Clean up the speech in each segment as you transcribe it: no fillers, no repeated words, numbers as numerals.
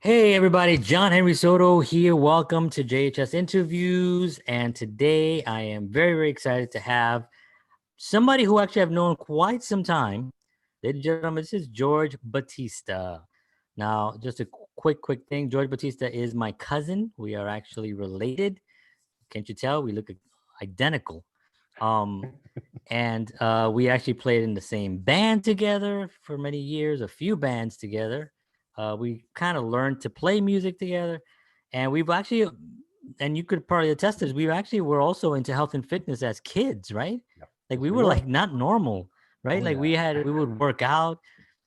Hey everybody, John Henry Soto here. Welcome to JHS Interviews. And today I am very, very excited to have somebody who actually I've known quite some time. Ladies and gentlemen, this is George Batista. Now, just a quick thing. George Batista is my cousin. We are actually related. Can't you tell? We look identical. Um, and we actually played in the same band together for many years, a few bands together. We kind of learned to play music together, and we've actually, and you could probably attest to this, we actually were also into health and fitness as kids, right? Yep. Like Yes, we we were were. like not normal, right? Oh Like yeah. we would work out.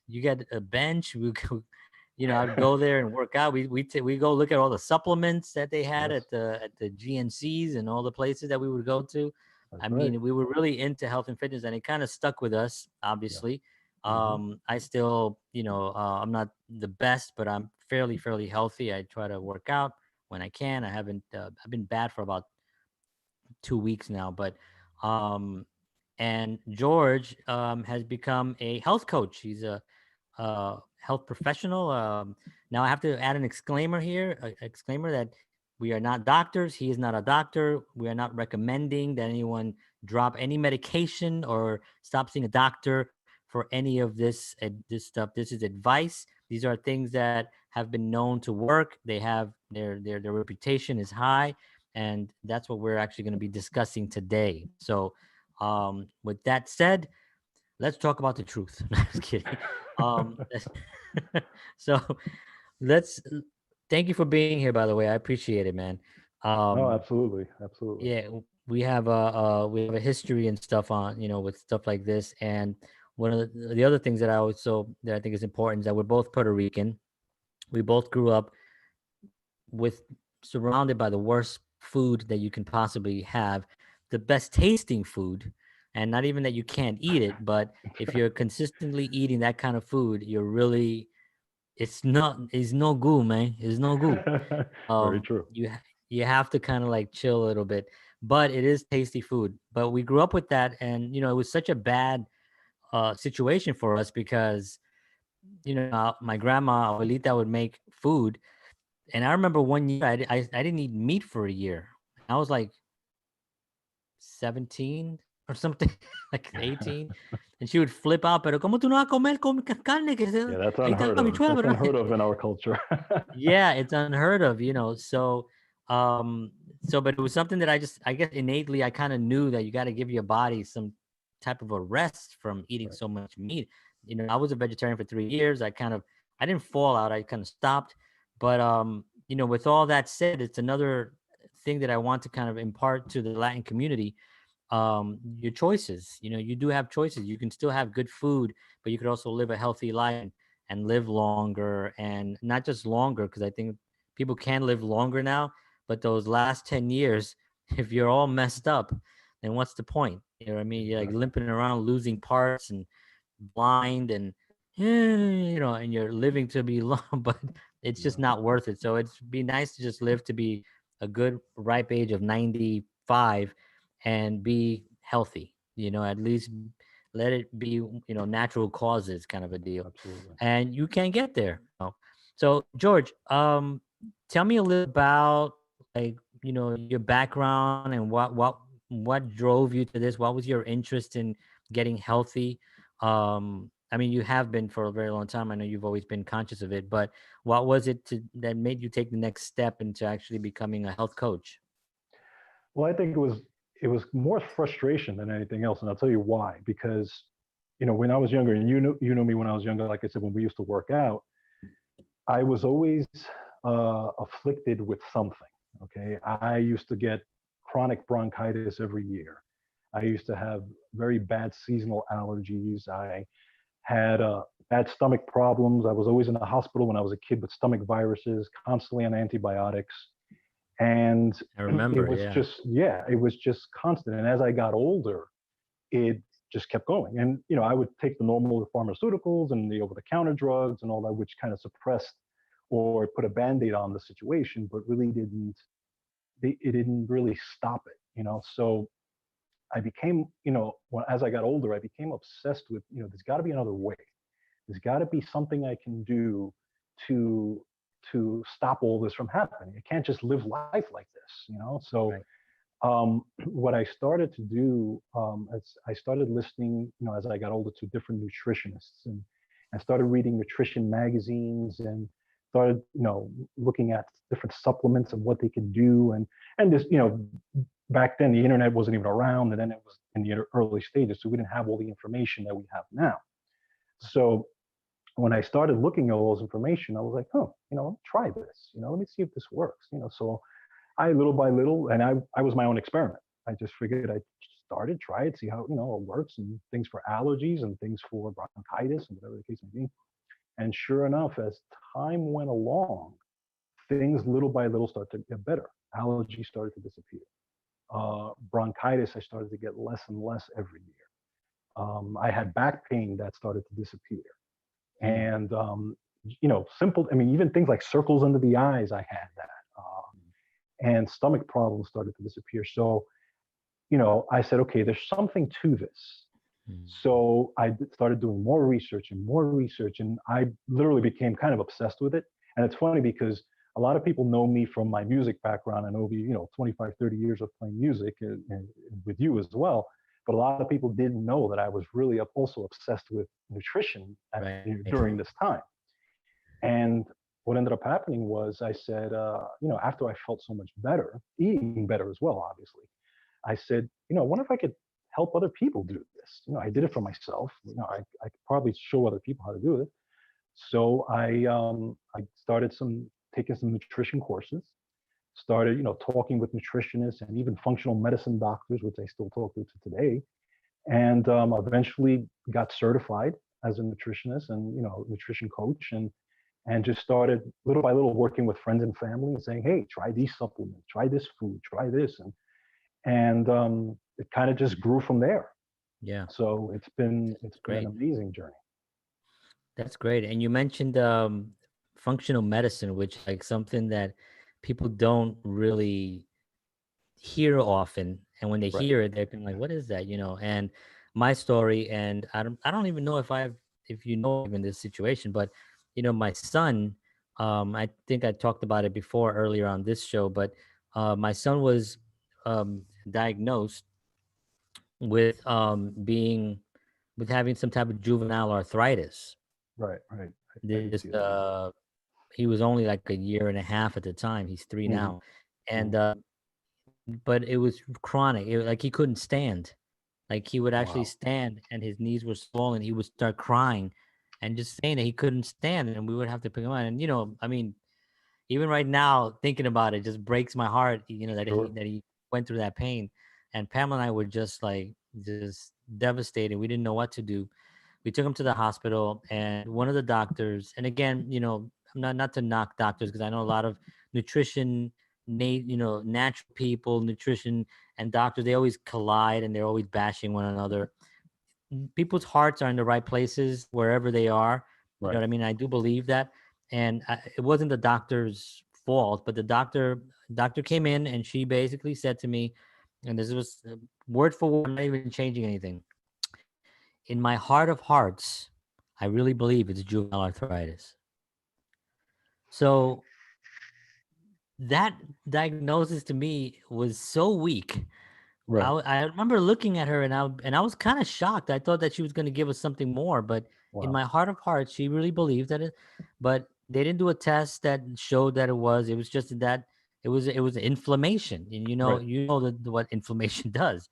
You get a bench. I'd go there and work out. We go look at all the supplements that they had Yes, at the GNCs and all the places that we would go to. I that's right. mean, we were really into health and fitness, and it kind of stuck with us. Yeah. Obviously, Hmm. I still, I'm not the best, but I'm fairly healthy. I try to work out when I can. I haven't. I've been bad for about 2 weeks now, but um, and George has become a health coach. He's a health professional. Now I have to add an exclaimer here, a exclaimer that we are not doctors. He is not a doctor. We are not recommending that anyone drop any medication or stop seeing a doctor for any of this stuff. This is advice. These are things that have been known to work. They have their reputation is high, and that's what we're actually going to be discussing today. So, with that said, let's talk about the truth. No, I'm just kidding. Um, so let's thank you for being here. By the way, I appreciate it, man. No, Um, absolutely, absolutely. yeah, we have a history and stuff on with stuff like this. And one of the other things that I think is important is that we're both Puerto Rican. We both grew up with surrounded by the worst food that you can possibly have, the best tasting food, and not even that you can't eat it, but if you're consistently eating that kind of food, you're really it's no good, man. It's no good. Very true. You have to kind of like chill a little bit, but it is tasty food. But we grew up with that, and it was such a bad situation for us because my grandma Abuelita would make food, and I remember one year I didn't eat meat for a year. I was like 17 or something, like 18. And she would flip out, pero ¿cómo tú no vas a comer carne? Yeah, that's Ahí está unheard la of. habichuela, That's ¿verdad? unheard of in our culture. Yeah, it's unheard of. Um, but it was something that I guess innately I kind of knew that you got to give your body some type of a rest from eating Right. so much meat. I was a vegetarian for 3 years. I didn't fall out. I kind of stopped. But with all that said, it's another thing that I want to kind of impart to the Latin community. Your choices. You do have choices. You can still have good food, but you could also live a healthy life and live longer, and not just longer, because I think people can live longer now, but those last 10 years, if you're all messed up, then what's the point? You know what I mean? You're like Exactly. limping around, losing parts and blind, and and you're living to be long, but it's just Yeah. not worth it. So it's be nice to just live to be a good ripe age of 95 and be healthy. At least let it be, natural causes kind of a deal. Absolutely. And you can get there. So George, tell me a little about, like, your background and what drove you to this. What was your interest in getting healthy? I mean, you have been for a very long time. I know you've always been conscious of it, but what was it that made you take the next step into actually becoming a health coach? Well, I think it was more frustration than anything else, and I'll tell you why. Because when I was younger, and you know me when I was younger, like I said, when we used to work out, I was always afflicted with something. Okay, I used to get chronic bronchitis every year. I used to have very bad seasonal allergies. I had bad stomach problems. I was always in the hospital when I was a kid with stomach viruses, constantly on antibiotics. And I it remember, was yeah. just, yeah, it was just constant. And as I got older, it just kept going. And, I would take the normal pharmaceuticals and the over the counter drugs and all that, which kind of suppressed or put a band aid on the situation, but really it didn't really stop it. So I became, as I got older, I became obsessed with, there's got to be another way. There's got to be something I can do to to stop all this from happening. I can't just live life like this, you know? So Right. what I started to do, as I started listening, you know, as I got older, to different nutritionists, and I started reading nutrition magazines, and started, you know, looking at different supplements and what they can do, and just, you know, back then the internet wasn't even around, and then it was in the early stages, so we didn't have all the information that we have now. So when I started looking at all this information, I was like, oh, you know, try this, you know, let me see if this works, you know. So I, little by little, and I was my own experiment. I just figured I'd started, try it, see how, you know, it works, and things for allergies and things for bronchitis and whatever the case may be. And sure enough, as time went along, things little by little started to get better. Allergies started to disappear. Bronchitis, I started to get less and less every year. I had back pain that started to disappear. Mm. And, you know, simple, I mean, even things like circles under the eyes, I had that. And stomach problems started to disappear. So, you know, I said, okay, there's something to this. Mm. So I started doing more research and more research, and I literally became kind of obsessed with it. And it's funny because a lot of people know me from my music background and over, you know, 25, 30 years of playing music, and with you as well. But a lot of people didn't know that I was really also obsessed with nutrition Right. during this time. And what ended up happening was I said, you know, after I felt so much better, eating better as well, obviously, I said, you know, I wonder if I could help other people do this. You know, I did it for myself. You know, I could probably show other people how to do it. So I started taking some nutrition courses, started, you know, talking with nutritionists and even functional medicine doctors, which I still talk to today, and eventually got certified as a nutritionist and, you know, nutrition coach, and just started little by little working with friends and family and saying, hey, try these supplements, try this food, try this, and it kind of just grew from there. Yeah. So it's That's been an great. amazing journey. That's great. And you mentioned functional medicine, which like something that people don't really hear often. And when they Right. hear it, they're kind of like, what is that? You know, and my story, and I don't even know if you know even this situation, but you know, my son, I think I talked about it before earlier on this show, but my son was diagnosed with with having some type of juvenile arthritis. Right. Right. I did This see that. Yeah. he was only like a year and a half at the time. He's 3 Hmm. now. And Hmm. but it was chronic. Like he couldn't stand. Like he would actually Wow. stand and his knees were swollen. He would start crying and just saying that he couldn't stand, and we would have to pick him up. And you know, I mean, even right now thinking about it just breaks my heart, you know, that he Sure. went through that pain. And Pamela and I were just like just devastated. We didn't know what to do. We took him to the hospital, and one of the doctors, and again, you know, I'm not to knock doctors because I know a lot of nutrition, you know, natural people, nutrition and doctors, they always collide and they're always bashing one another. People's hearts are in the right places wherever they are. You know Right. what I mean? I do believe that. And it wasn't the doctor's fault, but the doctor came in and she basically said to me, and this was word for word, I'm not even changing anything. In my heart of hearts, I really believe it's juvenile arthritis. So that diagnosis to me was so weak. Right. I remember looking at her and I was kind of shocked. I thought that she was going to give us something more, but in Wow. my heart of hearts, she really believed that it. But they didn't do a test that showed that it was. It was just that it was inflammation, and Right. you know what inflammation does.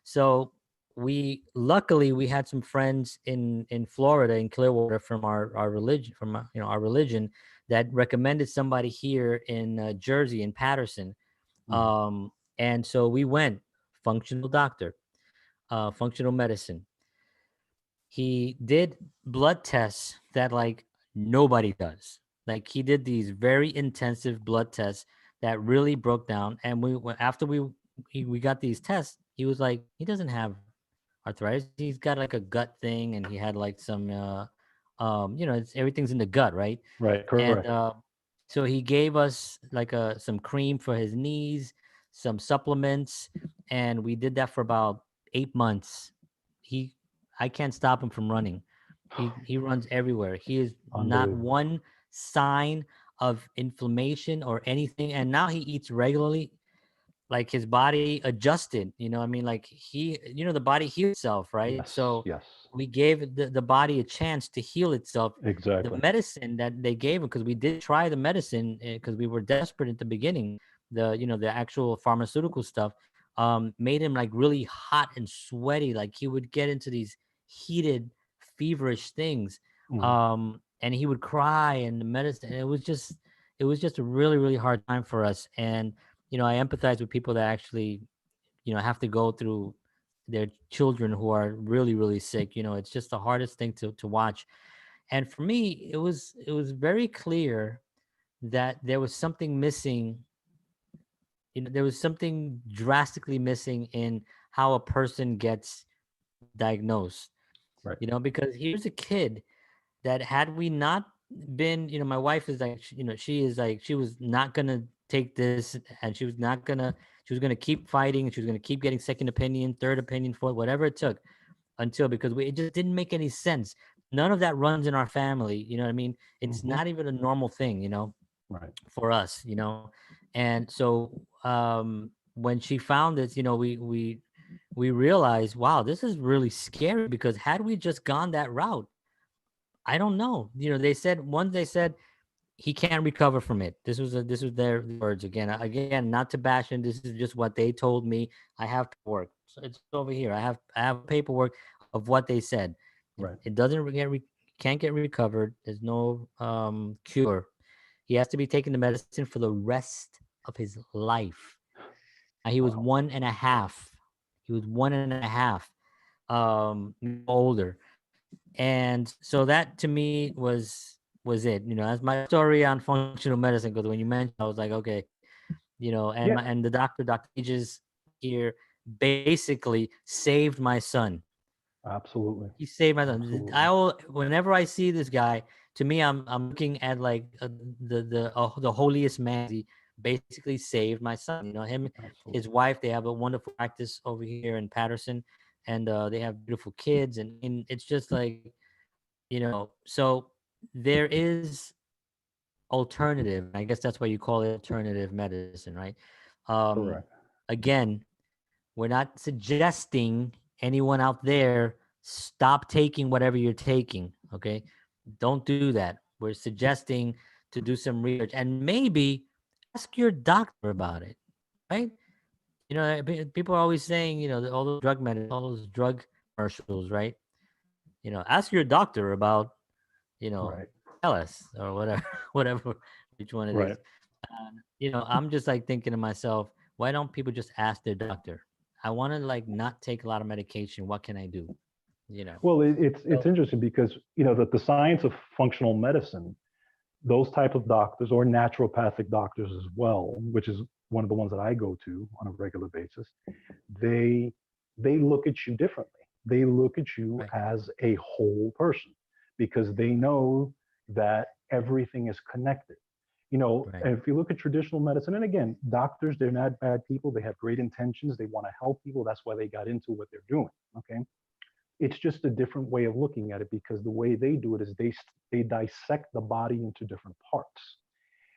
So we luckily we had some friends in Florida in Clearwater from our religion from you know our religion that recommended somebody here in Jersey in Patterson. Hmm. um and so we went, functional doctor, functional medicine. He did blood tests that like nobody does. Like he did these very intensive blood tests that really broke down. And after we got these tests, he was like, he doesn't have arthritis. He's got like a gut thing, and he had like some, you know, everything's in the gut, right? Right. And Correct. so he gave us like some cream for his knees, some supplements, and we did that for about 8 months. He, I can't stop him from running. He runs everywhere. He is not Unbelievable. one sign of inflammation or anything. And now he eats regularly, like his body adjusted, I mean, like the body heals itself, right? Yes, So yes, we gave the body a chance to heal itself. The exactly. medicine that they gave him, because we did try the medicine, because we were desperate at the beginning, the actual pharmaceutical stuff, made him like really hot and sweaty, like he would get into these heated, feverish things, Mhm. and he would cry, and the medicine, and it was just a really, really hard time for us. And I empathize with people that actually, have to go through their children who are really, really sick. It's just the hardest thing to watch. And for me, it was very clear that there was something missing. There was something drastically missing in how a person gets diagnosed. Right. Because here's a kid that, had we not been, my wife is like, she is like, she was not gonna take this, and she was gonna keep fighting, and she was gonna keep getting second opinion, third opinion, for whatever it took, until, because it just didn't make any sense. None of that runs in our family. You know what I mean? It's Hmm. not even a normal thing, Right. for us. And so, when she found this, we realized, wow, this is really scary, because had we just gone that route, I don't know. They said he can't recover from it. This was their words again. Again, not to bash him. This is just what they told me. I have paperwork. So it's over here. I have paperwork of what they said. It, Right. it doesn't can't get recovered. There's no cure. He has to be taking the medicine for the rest of his life. He was Wow. 1.5. He was 1.5, older. And so that to me was it. As my story on functional medicine goes. When you mentioned, I was like, okay, and Yeah, the Dr. Ages here basically saved my son. absolutely. He saved my son. Absolutely. Whenever I see this guy, to me, I'm looking at like, the holiest man. He basically saved my son. Him, his Absolutely. wife, they have a wonderful practice over here in Patterson, and they have beautiful kids, and it's just like, so there is alternative. I guess that's why you call it alternative medicine, right? Um, Correct. Again, we're not suggesting anyone out there stop taking whatever you're taking. Okay, don't do that. We're suggesting to do some research, and maybe ask your doctor about it, right? People are always saying, all those all those drug commercials, right? Ask your doctor about, you know, Right. LS or whatever, whatever, which one it is. Right. I'm just like thinking to myself, why don't people just ask their doctor? I want to like not take a lot of medication. What can I do? You know. Well, it's So interesting because that the science of functional medicine, those type of doctors or naturopathic doctors as well, which is one of the ones that I go to on a regular basis, they they look at you differently. They look at you right, as a whole person because they know that everything is connected. right, If you look at traditional medicine, and again, doctors, they're not bad people. They have great intentions. They want to help people. That's why they got into what they're doing. Okay. It's just a different way of looking at it because the way they do it is they dissect the body into different parts.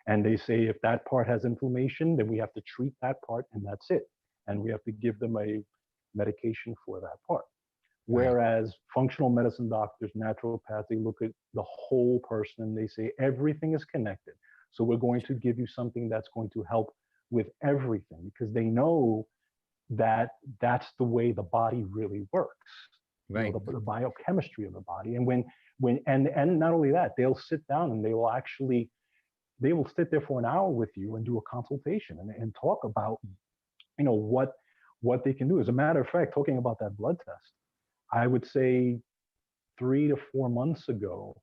And they say if that part has inflammation, then we have to treat that part and that's it. And we have to give them a medication for that part. right, Whereas functional medicine doctors, naturopaths, they look at the whole person and they say everything is connected. So we're going to give you something that's going to help with everything because they know that that's the way the body really works. right, The biochemistry of the body. And and not only that, they'll sit down and they will sit there for an hour with you and do a consultation and talk about what they can do. As a matter of fact, talking about that blood test, I would say 3 to 4 months ago,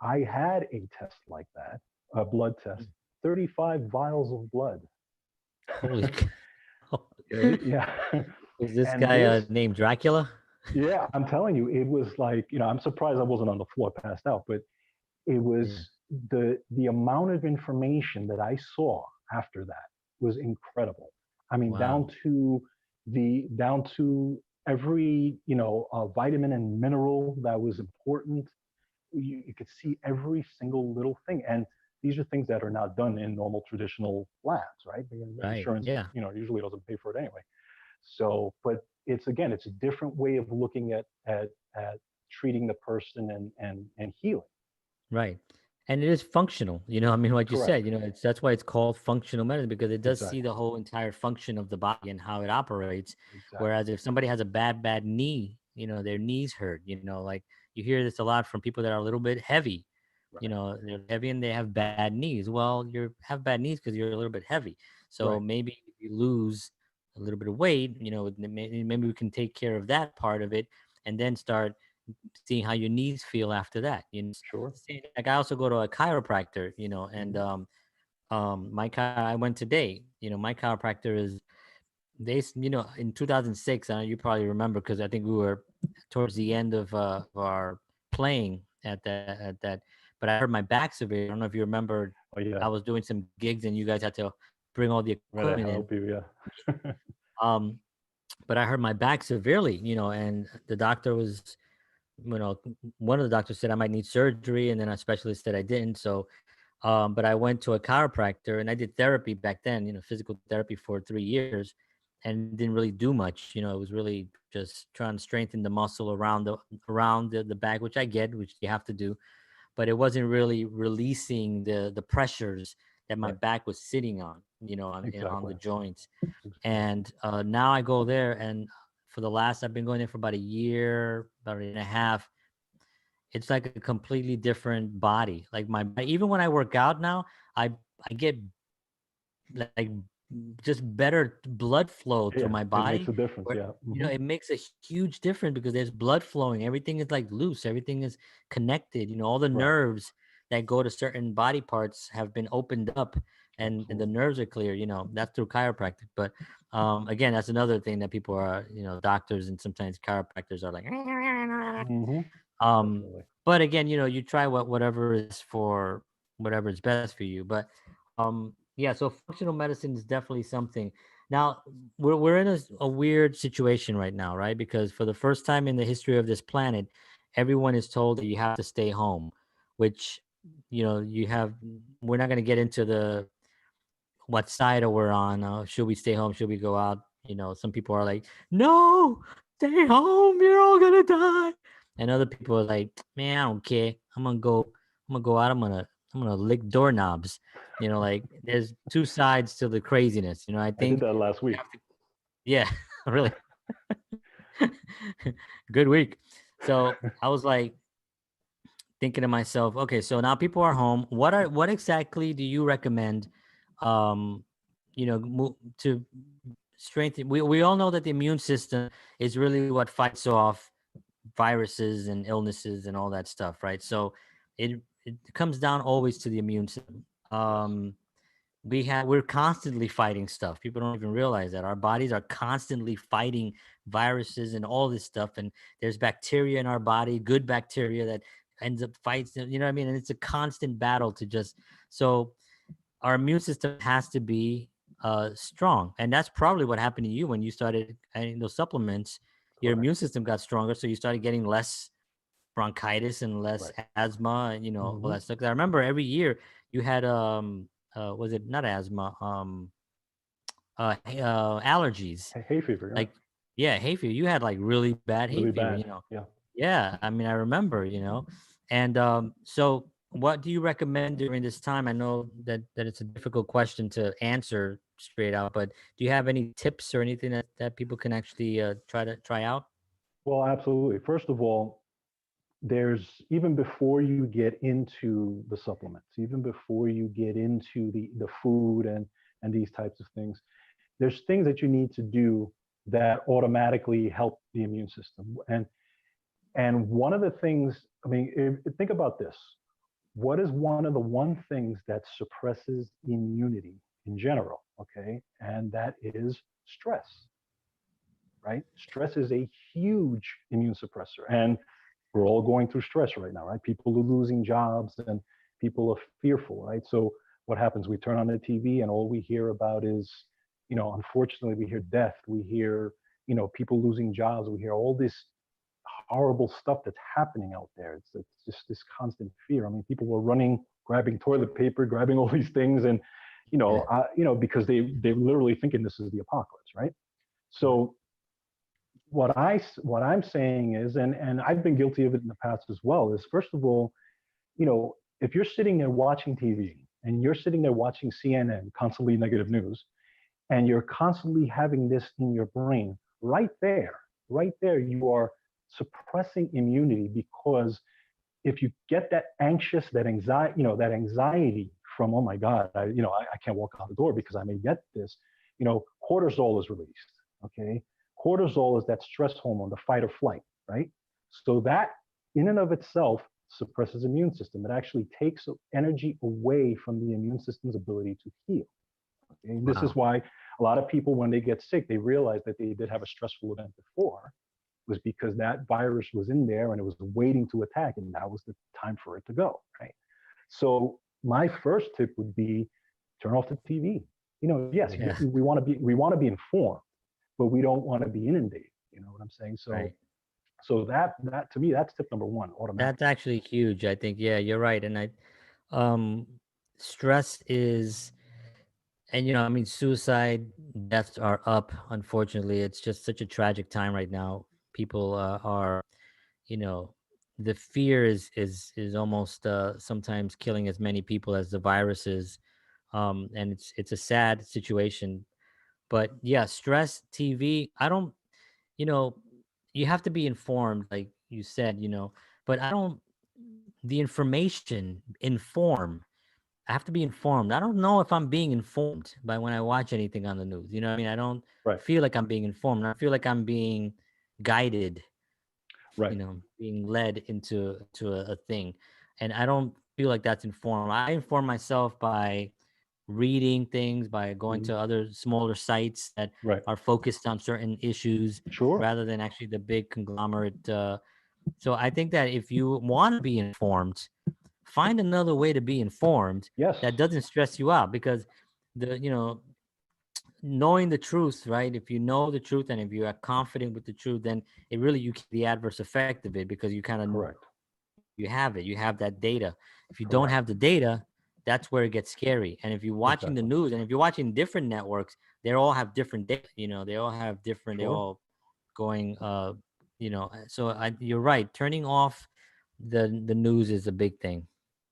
I had a test like that, a blood test, 35 vials of blood. holy cow. Okay, yeah. Is this And guy this, named Dracula? yeah, I'm telling you, it was like, I'm surprised I wasn't on the floor passed out, but it was Yeah. the amount of information that I saw after that was incredible. I mean, Wow. down to every vitamin and mineral that was important. You could see every single little thing, and these are things that are not done in normal traditional labs, right? Right. Insurance, Yeah. usually doesn't pay for it anyway. So, but it's, again, it's a different way of looking at treating the person and healing. Right. And it is functional, I mean, like you Correct. said, that's why it's called functional medicine because it does see Exactly. the whole entire function of the body and how it operates. Exactly. Whereas if somebody has a bad knee, their knees hurt, like you hear this a lot from people that are a little bit heavy, Right. they're heavy and they have bad knees. Well, you have bad knees because you're a little bit heavy. So Right. maybe if you lose a little bit of weight, maybe we can take care of that part of it and then start seeing how your knees feel after that. Sure. Like I also go to a chiropractor, and Hmm. I went today. My chiropractor is in 2006. You probably remember because I think we were towards the end of our playing at that. But I hurt my back severe. I don't know if you remember. Oh yeah. I was doing some gigs and you guys had to bring all the Right. I equipment in. help you. Yeah. Um, but I hurt my back severely, and the doctor was one of the doctors said I might need surgery, and then a specialist said I didn't. So, but I went to a chiropractor and I did therapy back then, physical therapy for 3 years, and didn't really do much. It was really just trying to strengthen the muscle around the back, which I get, which you have to do, but it wasn't really releasing the pressures that my Right. back was sitting on, on Exactly. the joints. Exactly. And now I go there, and I've been going there for about a year, about a year and a half. It's like a completely different body. Like even when I work out now, I get like just better blood flow through Yeah. my It makes body. a difference. Where Yeah. Hmm. it makes a huge difference because there's blood flowing. Everything is like loose. Everything is connected. All the Right. nerves that go to certain body parts have been opened up, and the Absolutely. nerves are clear. That's through chiropractic. But again, that's another thing that people are, doctors and sometimes chiropractors are like. Hmm. Um, Definitely. but again, you try whatever is best for you. But yeah, so functional medicine is definitely something. Now we're in a weird situation right now, right? Because for the first time in the history of this planet, everyone is told that you have to stay home, which you have. We're not going to get into the what side are we're on. Should we stay home? Should we go out? Some people are like, no, stay home. You're all gonna die. And other people are like, man, I don't care. I'm gonna go out. I'm gonna lick doorknobs. Like there's two sides to the craziness. I I did think that last we week. have to. Yeah, really. Good week. So I was like thinking to myself, okay, so now people are home. What exactly do you recommend? Um, to strengthen. We all know that the immune system is really what fights off viruses and illnesses and all that stuff, right? So it comes down always to the immune system. Yes. We're constantly fighting stuff. People don't even realize that our bodies are constantly fighting viruses and all this stuff. And there's bacteria in our body, good bacteria that ends up fights. You know what I mean? And it's a constant battle to just so our immune system has to be strong, and that's probably what happened to you when you started adding those supplements. Your Correct. immune system got stronger, so you started getting less bronchitis and less Right. asthma, and all Hmm. that stuff. 'Cause I remember every year you had was it not asthma allergies Hay fever. Yeah. like yeah hay fever. You had like really bad hay Really fever. bad. Yeah. Yeah, I mean, I remember, and so what do you recommend during this time? I know that it's a difficult question to answer straight out, but do you have any tips or anything that people can actually try out? Well, absolutely. First of all, there's, even before you get into the supplements, even before you get into the food and these types of things, there's things that you need to do that automatically help the immune system. And one of the things, I mean, think about this. What is one of the one things that suppresses immunity in general? Okay, and that is stress. Right? Stress is a huge immune suppressor, and we're all going through stress right now, right? People are losing jobs and people are fearful, right? So what happens? We turn on the TV and all we hear about is, unfortunately, we hear death, we hear, people losing jobs, we hear all this horrible stuff that's happening out there. It's just this constant fear. I mean, people were running grabbing toilet paper, grabbing all these things, and Yeah. because they're literally thinking this is the apocalypse, right? So what I'm saying is, and I've been guilty of it in the past as well, is first of all, if you're sitting there watching TV and you're sitting there watching CNN, constantly negative news, and you're constantly having this in your brain, right there, you are suppressing immunity, because if you get that anxious, that anxiety from, oh my God, I can't walk out the door because I may get this, cortisol is released. Okay. Cortisol is that stress hormone, the fight or flight, right? So that in and of itself suppresses immune system. It actually takes energy away from the immune system's ability to heal. Okay? And this is Wow. why a lot of people, when they get sick, they realize that they did have a stressful event before, was because that virus was in there and it was waiting to attack, and that was the time for it to go, right? So my first tip would be turn off the TV. Yes, Yeah. we want to be informed, but we don't want to be inundated. You know what I'm saying? Right. So that to me, that's tip number one, That's automatically. actually huge. I think, yeah, you're right. And um, stress is, and I mean, suicide deaths are up. Unfortunately, it's just such a tragic time right now. People are, you know, the fear is almost sometimes killing as many people as the virus is, and it's a sad situation. But yeah, stress, TV. I don't, you know, you have to be informed, like you said, but I don't. The information inform. I have to be informed. I don't know if I'm being informed by when I watch anything on the news. You know what I mean? I don't Right, feel like I'm being informed. I feel like I'm being guided, right. being led to a thing. And I don't feel like that's informed. I inform myself by reading things, by going Mhm. to other smaller sites that Right. are focused on certain issues Sure. rather than actually the big conglomerate. So I think that if you want to be informed, find another way to be informed Yes. that doesn't stress you out, because the knowing the truth, right? If you know the truth and if you are confident with the truth, then it really, you the adverse effect of it, because you kind of Correct. you have that data. If you don't Correct. have the data, that's where it gets scary. And if you're watching the Exactly. news and if you're watching different networks, they all have different data. They all have different. They Sure. all going. So you're right. Turning off the news is a big thing.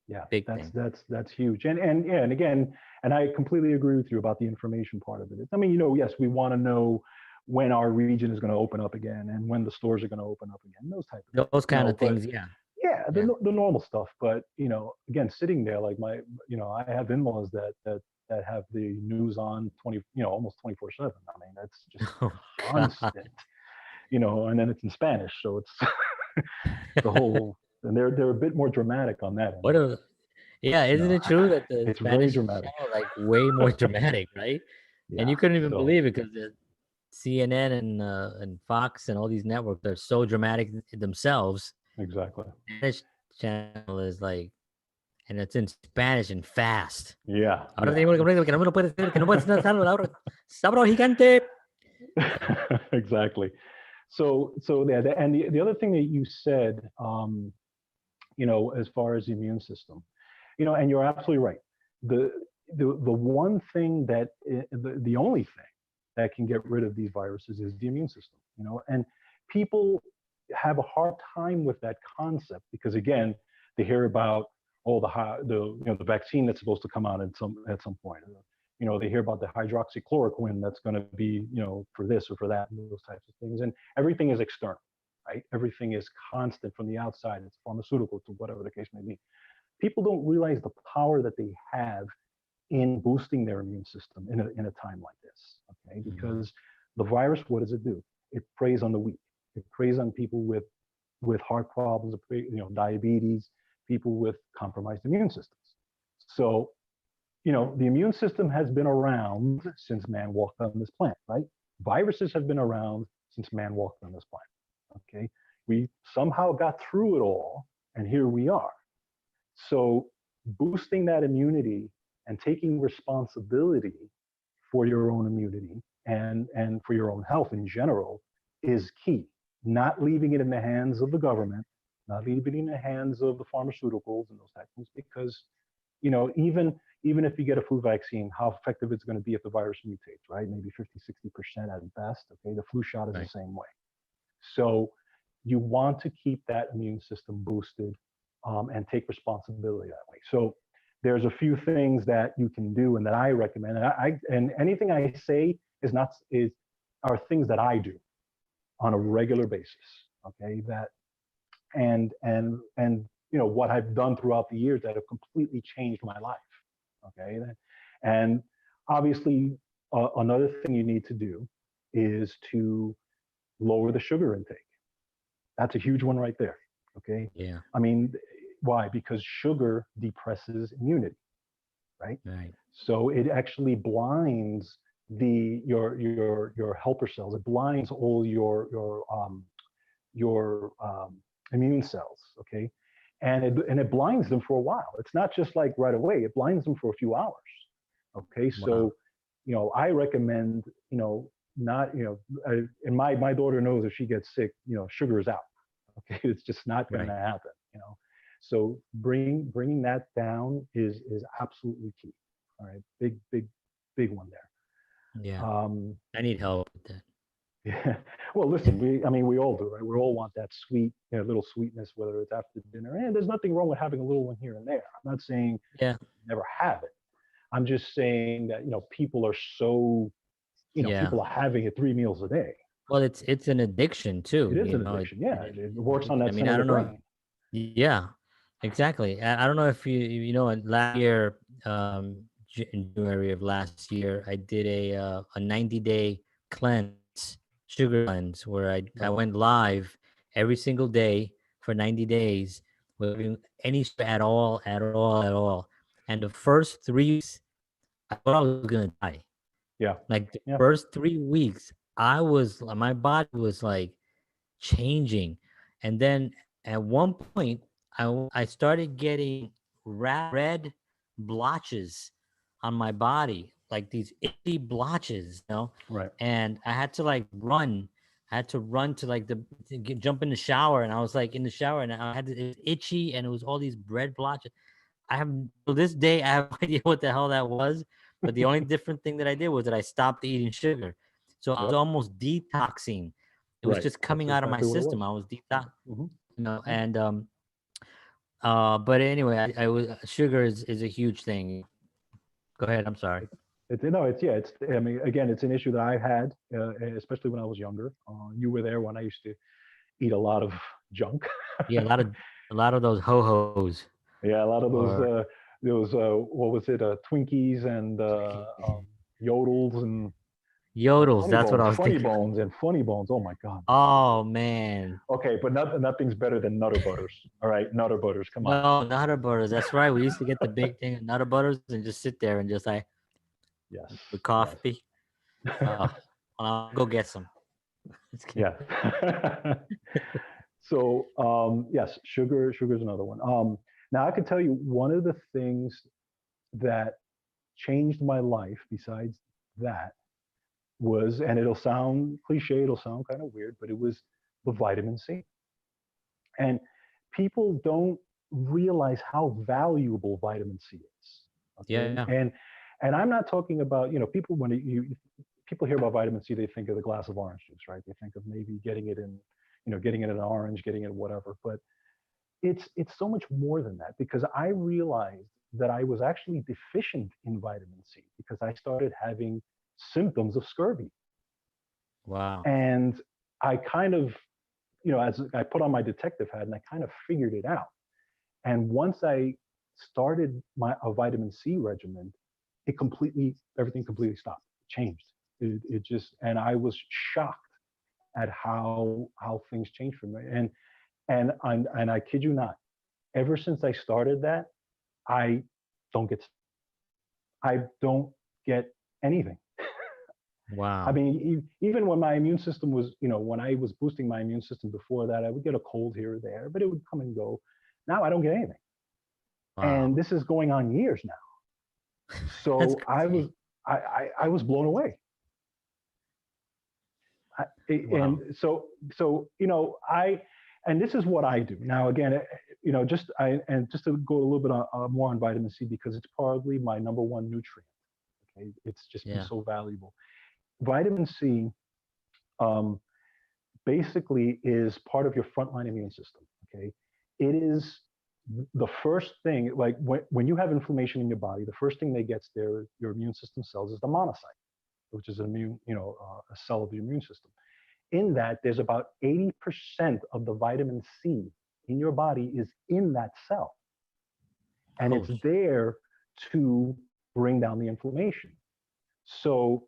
Yeah, Big that's thing. that's that's huge. And yeah, and again, and I completely agree with you about the information part of it. I mean, yes, we want to know when our region is going to open up again and when the stores are going to open up again, those type of things. Those kind of But things. Yeah. yeah, Yeah. the normal stuff. But again, sitting there like I have in-laws that have the news on 20, almost 24/7. I mean, that's just Oh God. constant. And then it's in Spanish, so it's the whole. And they're a bit more dramatic on that end. What a Yeah, You isn't know, it true that the it's very Spanish dramatic. channel like way more dramatic, right? And Yeah. you couldn't even So believe it because the CNN and Fox and all these networks are so dramatic themselves. exactly. Spanish channel is like, and it's in Spanish and fast. Yeah. Ahora Yeah. tenemos que no me lo puedes creer, que no puedes ahora. Sabro gigante. Exactly. So yeah, and the other thing that you said, as far as the immune system, and you're absolutely right. The the one thing that the only thing that can get rid of these viruses is the immune system. And people have a hard time with that concept because again, they hear about the vaccine that's supposed to come out at some point. They hear about the hydroxychloroquine that's going to be for this or for that and those types of things, and everything is external, right? Everything is constant from the outside. It's pharmaceutical to whatever the case may be. People don't realize the power that they have in boosting their immune system in a time like this. Okay, Mhm. because the virus, what does it do? It preys on the weak. It preys on people with heart problems, diabetes, people with compromised immune systems. So, the immune system has been around since man walked on this planet, right? Viruses have been around since man walked on this planet. Okay, we somehow got through it all, and here we are. So, boosting that immunity and taking responsibility for your own immunity and for your own health in general is key. Not leaving it in the hands of the government, not leaving it in the hands of the pharmaceuticals and those types of things, because even if you get a flu vaccine, how effective it's going to be if the virus mutates, right? Maybe 50, 60% at best. Okay, the flu shot is the Right. same way. So you want to keep that immune system boosted, and take responsibility that way. So there's a few things that you can do and that I recommend. And anything I say are things that I do on a regular basis. Okay, that and what I've done throughout the years that have completely changed my life. Okay, and obviously another thing you need to do is to lower the sugar intake. That's a huge one right there. Okay, Yeah. I mean, why? Because sugar depresses immunity, right? Right. So it actually blinds your helper cells. It blinds all your immune cells. Okay, and it blinds them for a while. It's not just like right away. It blinds them for a few hours. Okay, Wow. so I recommend not and my daughter knows if she gets sick, sugar is out. Okay, it's just not going Right. to happen. So bringing that down is absolutely key. All right, big one there. Yeah. I need help with that. Yeah. Well, listen, we all do, right? We all want that sweet, little sweetness, whether it's after dinner. And there's nothing wrong with having a little one here and there. I'm not saying Yeah. never have it. I'm just saying that, people are so, Yeah. people are having it 3 meals a day. Well, it's an addiction too, It is you an know. addiction. Yeah. It works on I that mean, center I of the don't know. brain. Yeah, exactly. I don't know if last year, in January of last year, I did a 90-day cleanse, sugar cleanse, where I Right. went live every single day for 90 days without having any sugar at all, at all, at all. And the first 3 weeks, I thought I was gonna die. Yeah. Like the Yeah. first 3 weeks, my body was like changing. And then at one point, I started getting red blotches on my body, like these itchy blotches. Right. And I had to like run. I had to run to like jump in the shower, and I was like in the shower, and it was itchy, and it was all these red blotches. To this day, I have no idea what the hell that was. But the only different thing that I did was that I stopped eating sugar. So I was Yep. almost detoxing. It was Right. just That's coming out of my exactly what it system. was. I was detox, Hmm. Yeah. and but anyway, I was sugar is a huge thing. Go ahead. I'm sorry. I mean, again, it's an issue that I had, especially when I was younger. You were there when I used to eat a lot of junk. Yeah, a lot of those ho hos Yeah, a lot of or those what was it, Twinkies and yodels and yodels. That's what I was funny thinking. bones and funny bones. Oh my God. Oh man. Okay, but nothing's better than Nutter Butters. All right, Nutter Butters. Come on. No, Nutter Butters. That's right. We used to get the big thing of Nutter Butters and just sit there and just like Yes. with Yes. coffee. Oh, I'll go get some. Just kidding. Yeah. So yes, sugar's another one. Now I can tell you one of the things that changed my life besides that was, and it'll sound cliche, it'll sound kind of weird, but it was the vitamin C. And people don't realize how valuable vitamin C is. Okay, Yeah. and I'm not talking about, people, people hear about vitamin C, they think of the glass of orange juice, right? They think of maybe getting it in an orange, getting it in whatever. But it's so much more than that, because I realized that I was actually deficient in vitamin C because I started having symptoms of scurvy. Wow. And I kind of, as I put on my detective hat and I kind of figured it out. And once I started a vitamin C regimen, everything completely stopped, changed. It just, and I was shocked at how things changed for me. And I kid you not, ever since I started that, I don't get I don't get anything. I Wow. mean, even when my immune system was, when I was boosting my immune system before that, I would get a cold here or there, but it would come and go. Now I don't get anything. Wow. And this is going on years now. That's So crazy. I was blown away. Wow. And so, I, and this is what I do. Now, again, just to go a little bit more on vitamin C, because it's probably my number one nutrient. Okay, it's just been Yeah. so valuable. Vitamin C basically is part of your frontline immune system. Okay, it is the first thing, like when you have inflammation in your body, the first thing that gets there, your immune system cells, is the monocyte, which is an a cell of the immune system. In that, there's about 80% of the vitamin C in your body is in that cell. And Oh, it's there to bring down the inflammation. So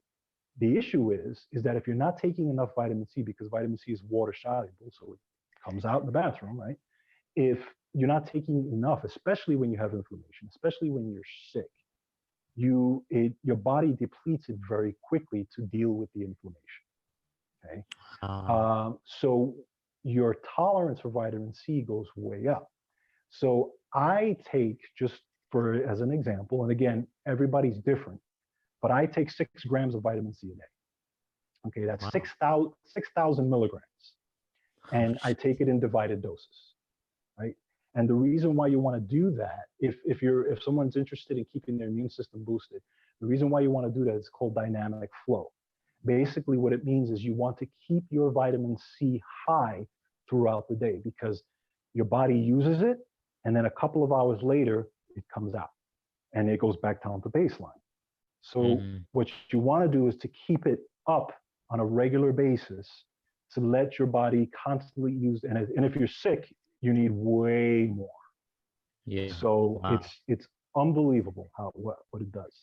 the issue is that if you're not taking enough vitamin C, because vitamin C is water soluble, so it comes out in the bathroom, right? If you're not taking enough, especially when you have inflammation, especially when you're sick, your body depletes it very quickly to deal with the inflammation. Okay, uh, so your tolerance for vitamin C goes way up. So I take, just for as an example, and again, everybody's different, but I take 6 grams of vitamin C a day. Okay, that's wow. 6,000 milligrams, Oh, and I take it in divided doses, right? And the reason why you want to do that, if someone's interested in keeping their immune system boosted, the reason why you want to do that is called dynamic flow. Basically, what it means is you want to keep your vitamin C high throughout the day, because your body uses it, and then a couple of hours later, it comes out and it goes back down to baseline. So mhm. what you want to do is to keep it up on a regular basis, to let your body constantly use, and if you're sick, you need way more. Yeah. So Wow. it's unbelievable what it does.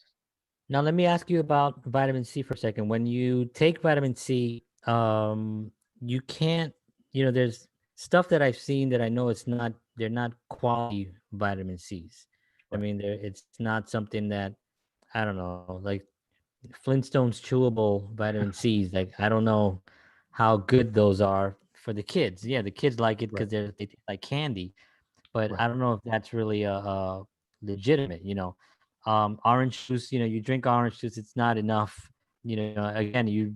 Now let me ask you about vitamin C for a second. When you take vitamin C, you can't, there's stuff that I've seen that I know they're not quality vitamin C's. I Right. mean, it's not something that, I don't know, like Flintstones chewable vitamin C's. Like, I don't know how good those are for the kids. Yeah, the kids like it Right. because they taste like candy, but Right. I don't know if that's really legitimate. Orange juice. You drink orange juice, it's not enough. Again, you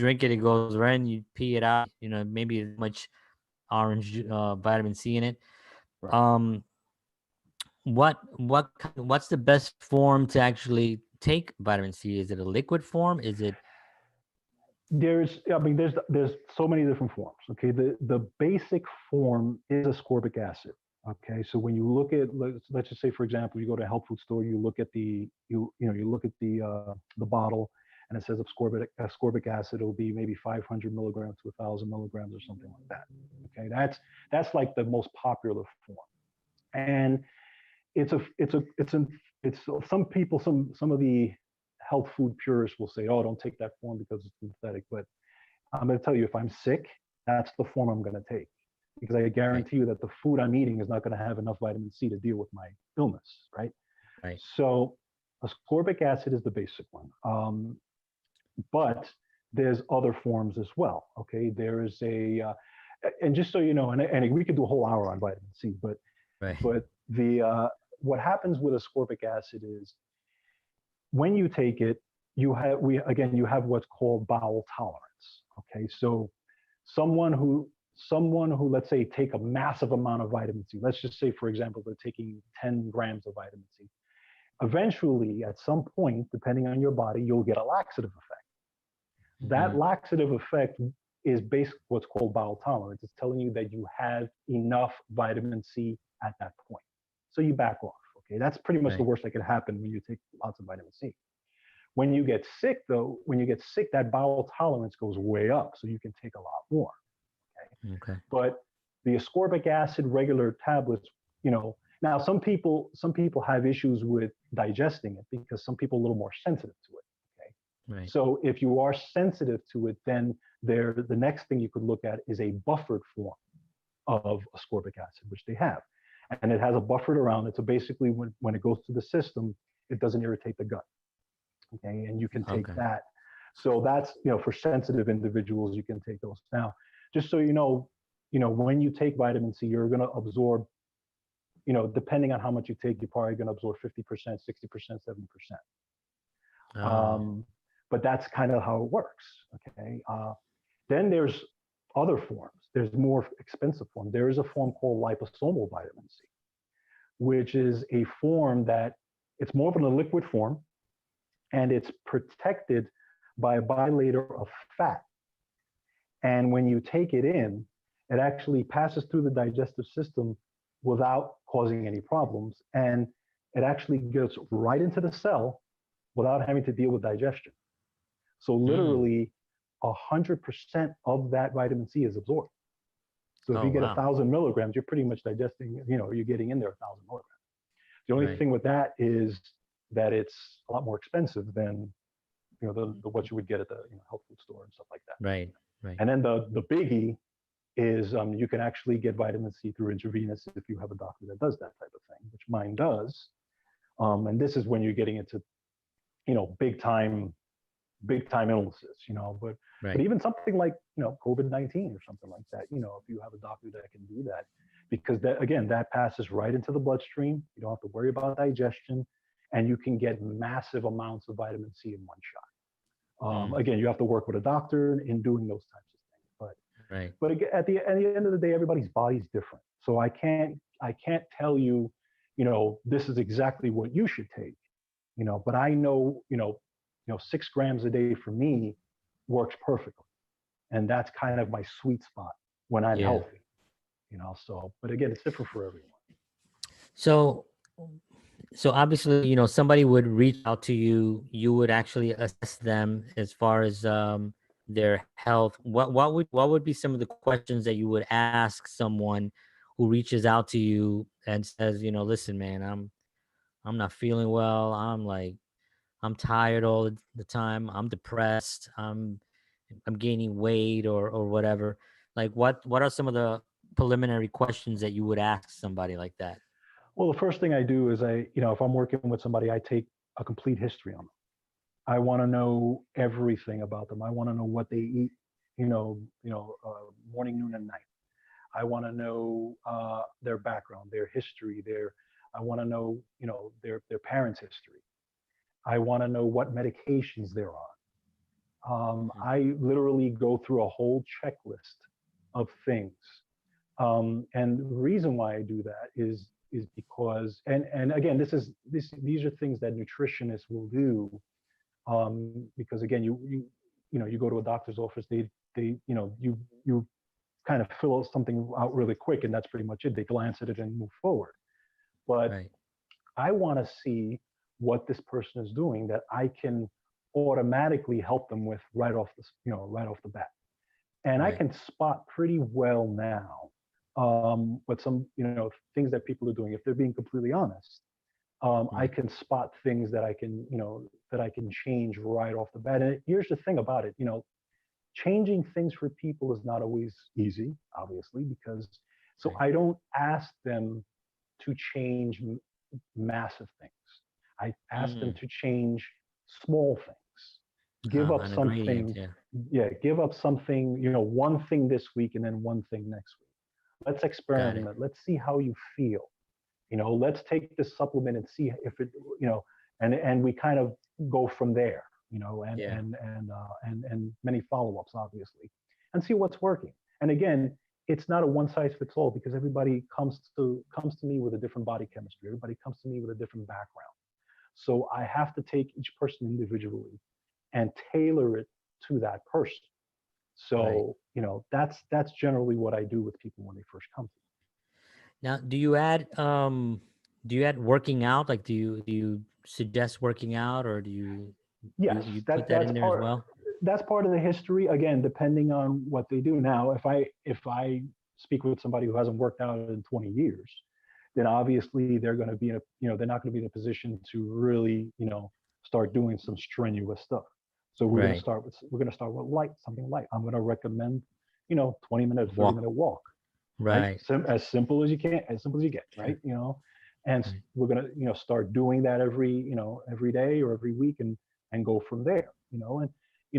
drink it, it goes right, and you pee it out. Maybe as much vitamin C in it. Right. Um, what's the best form to actually take vitamin C? Is it a liquid form? Is it There's so many different forms. Okay, the basic form is ascorbic acid. Okay, so when you look at, let's just say, for example, you go to a health food store, you look at the bottle, and it says ascorbic acid. It'll be maybe 500 milligrams to 1,000 milligrams or something like that. Okay, that's like the most popular form, and it's some people, some of the health food purists will say, oh, don't take that form because it's synthetic. But I'm going to tell you, if I'm sick, that's the form I'm going to take, because I right? guarantee you that the food I'm eating is not going to have enough vitamin C to deal with my illness, right? Right. So ascorbic acid is the basic one, but there's other forms as well. Okay, there is and just so you know, and we could do a whole hour on vitamin C, Right. but the what happens with ascorbic acid is, when you take it, you have what's called bowel tolerance. Okay, so someone who, let's say, take a massive amount of vitamin C. Let's just say, for example, they're taking 10 grams of vitamin C. Eventually, at some point, depending on your body, you'll get a laxative effect. That Hmm. laxative effect is basically what's called bowel tolerance. It's telling you that you have enough vitamin C at that point. So you back off. Okay, that's pretty much the Right. worst that could happen when you take lots of vitamin C. When you get sick, though, that bowel tolerance goes way up, so you can take a lot more. Okay, Okay. but the ascorbic acid regular tablets, now some people have issues with digesting it, because some people are a little more sensitive to it. Okay, Right. so if you are sensitive to it, then the next thing you could look at is a buffered form of ascorbic acid, which they have. And it has a buffered around it. So basically, when it goes to the system, it doesn't irritate the gut. Okay, and you can take Okay. that. So that's, for sensitive individuals, you can take those. Now, just so when you take vitamin C, you're going to absorb, depending on how much you take, you're probably going to absorb 50%, 60%, 70%. Uh, Um, but that's kind of how it works. Okay. Then there's other forms. there's more expensive form. There is a form called liposomal vitamin C, which is a form that it's more of a liquid form, and it's protected by a bilayer of fat. And when you take it in, it actually passes through the digestive system without causing any problems. And it actually goes right into the cell without having to deal with digestion. So literally 100% of that vitamin C is absorbed. So if you get 1,000 milligrams, you're pretty much digesting, you're getting in there 1,000 milligrams. The only thing with that is that it's a lot more expensive than, the what you would get at the health food store and stuff like that. Right. Right. And then the biggie is you can actually get vitamin C through intravenous if you have a doctor that does that type of thing, which mine does. And this is when you're getting into, big time illnesses, but even something like, COVID-19 or something like that, if you have a doctor that can do that, because that passes right into the bloodstream. You don't have to worry about digestion, and you can get massive amounts of vitamin C in one shot. Again, you have to work with a doctor in doing those types of things, but at the end of the day, everybody's body's different. So I can't tell you, this is exactly what you should take, but I know, 6 grams a day for me works perfectly. And that's kind of my sweet spot when I'm healthy, so, but again, it's different for everyone. So obviously, somebody would reach out to you. You would actually assess them as far as their health. What would be some of the questions that you would ask someone who reaches out to you and says, listen, man, I'm not feeling well. I'm tired all the time. I'm depressed. I'm gaining weight or whatever. Like what are some of the preliminary questions that you would ask somebody like that? Well, the first thing I do is if I'm working with somebody, I take a complete history on them. I want to know everything about them. I want to know what they eat, morning, noon, and night. I want to know their background, their history, I want to know, their parents' history. I want to know what medications they're on. I literally go through a whole checklist of things. And the reason why I do that is because, and again, these are things that nutritionists will do, because again, you go to a doctor's office, they you kind of fill something out really quick, and that's pretty much it. They glance at it and move forward. But I want to see what this person is doing that I can automatically help them with right off the bat. And I can spot pretty well now what some things that people are doing. If they're being completely honest, I can spot things that I can change right off the bat. And here's the thing about it, changing things for people is not always easy, obviously, because I don't ask them to change massive things. I ask them to change small things. Give up something. Give up something, one thing this week and then one thing next week. Let's experiment. Let's see how you feel. Let's take this supplement and see if it, and we kind of go from there, and many follow-ups, obviously, and see what's working. And again, it's not a one size fits all, because everybody comes to me with a different body chemistry. Everybody comes to me with a different background. So I have to take each person individually and tailor it to that person. So, that's generally what I do with people when they first come to me. Now, do you add working out? Like, do you suggest working out, or do you, yes, you put that in there as well? That's part of the history, again, depending on what they do. Now, if I speak with somebody who hasn't worked out in 20 years, then obviously they're going to be they're not going to be in a position to really, start doing some strenuous stuff. So we're going to start with something light. I'm going to recommend, 20-minute, 30-minute walk. Right. As simple as you can, as simple as you get, right? And we're going to, start doing that every day or every week, and go from there, and,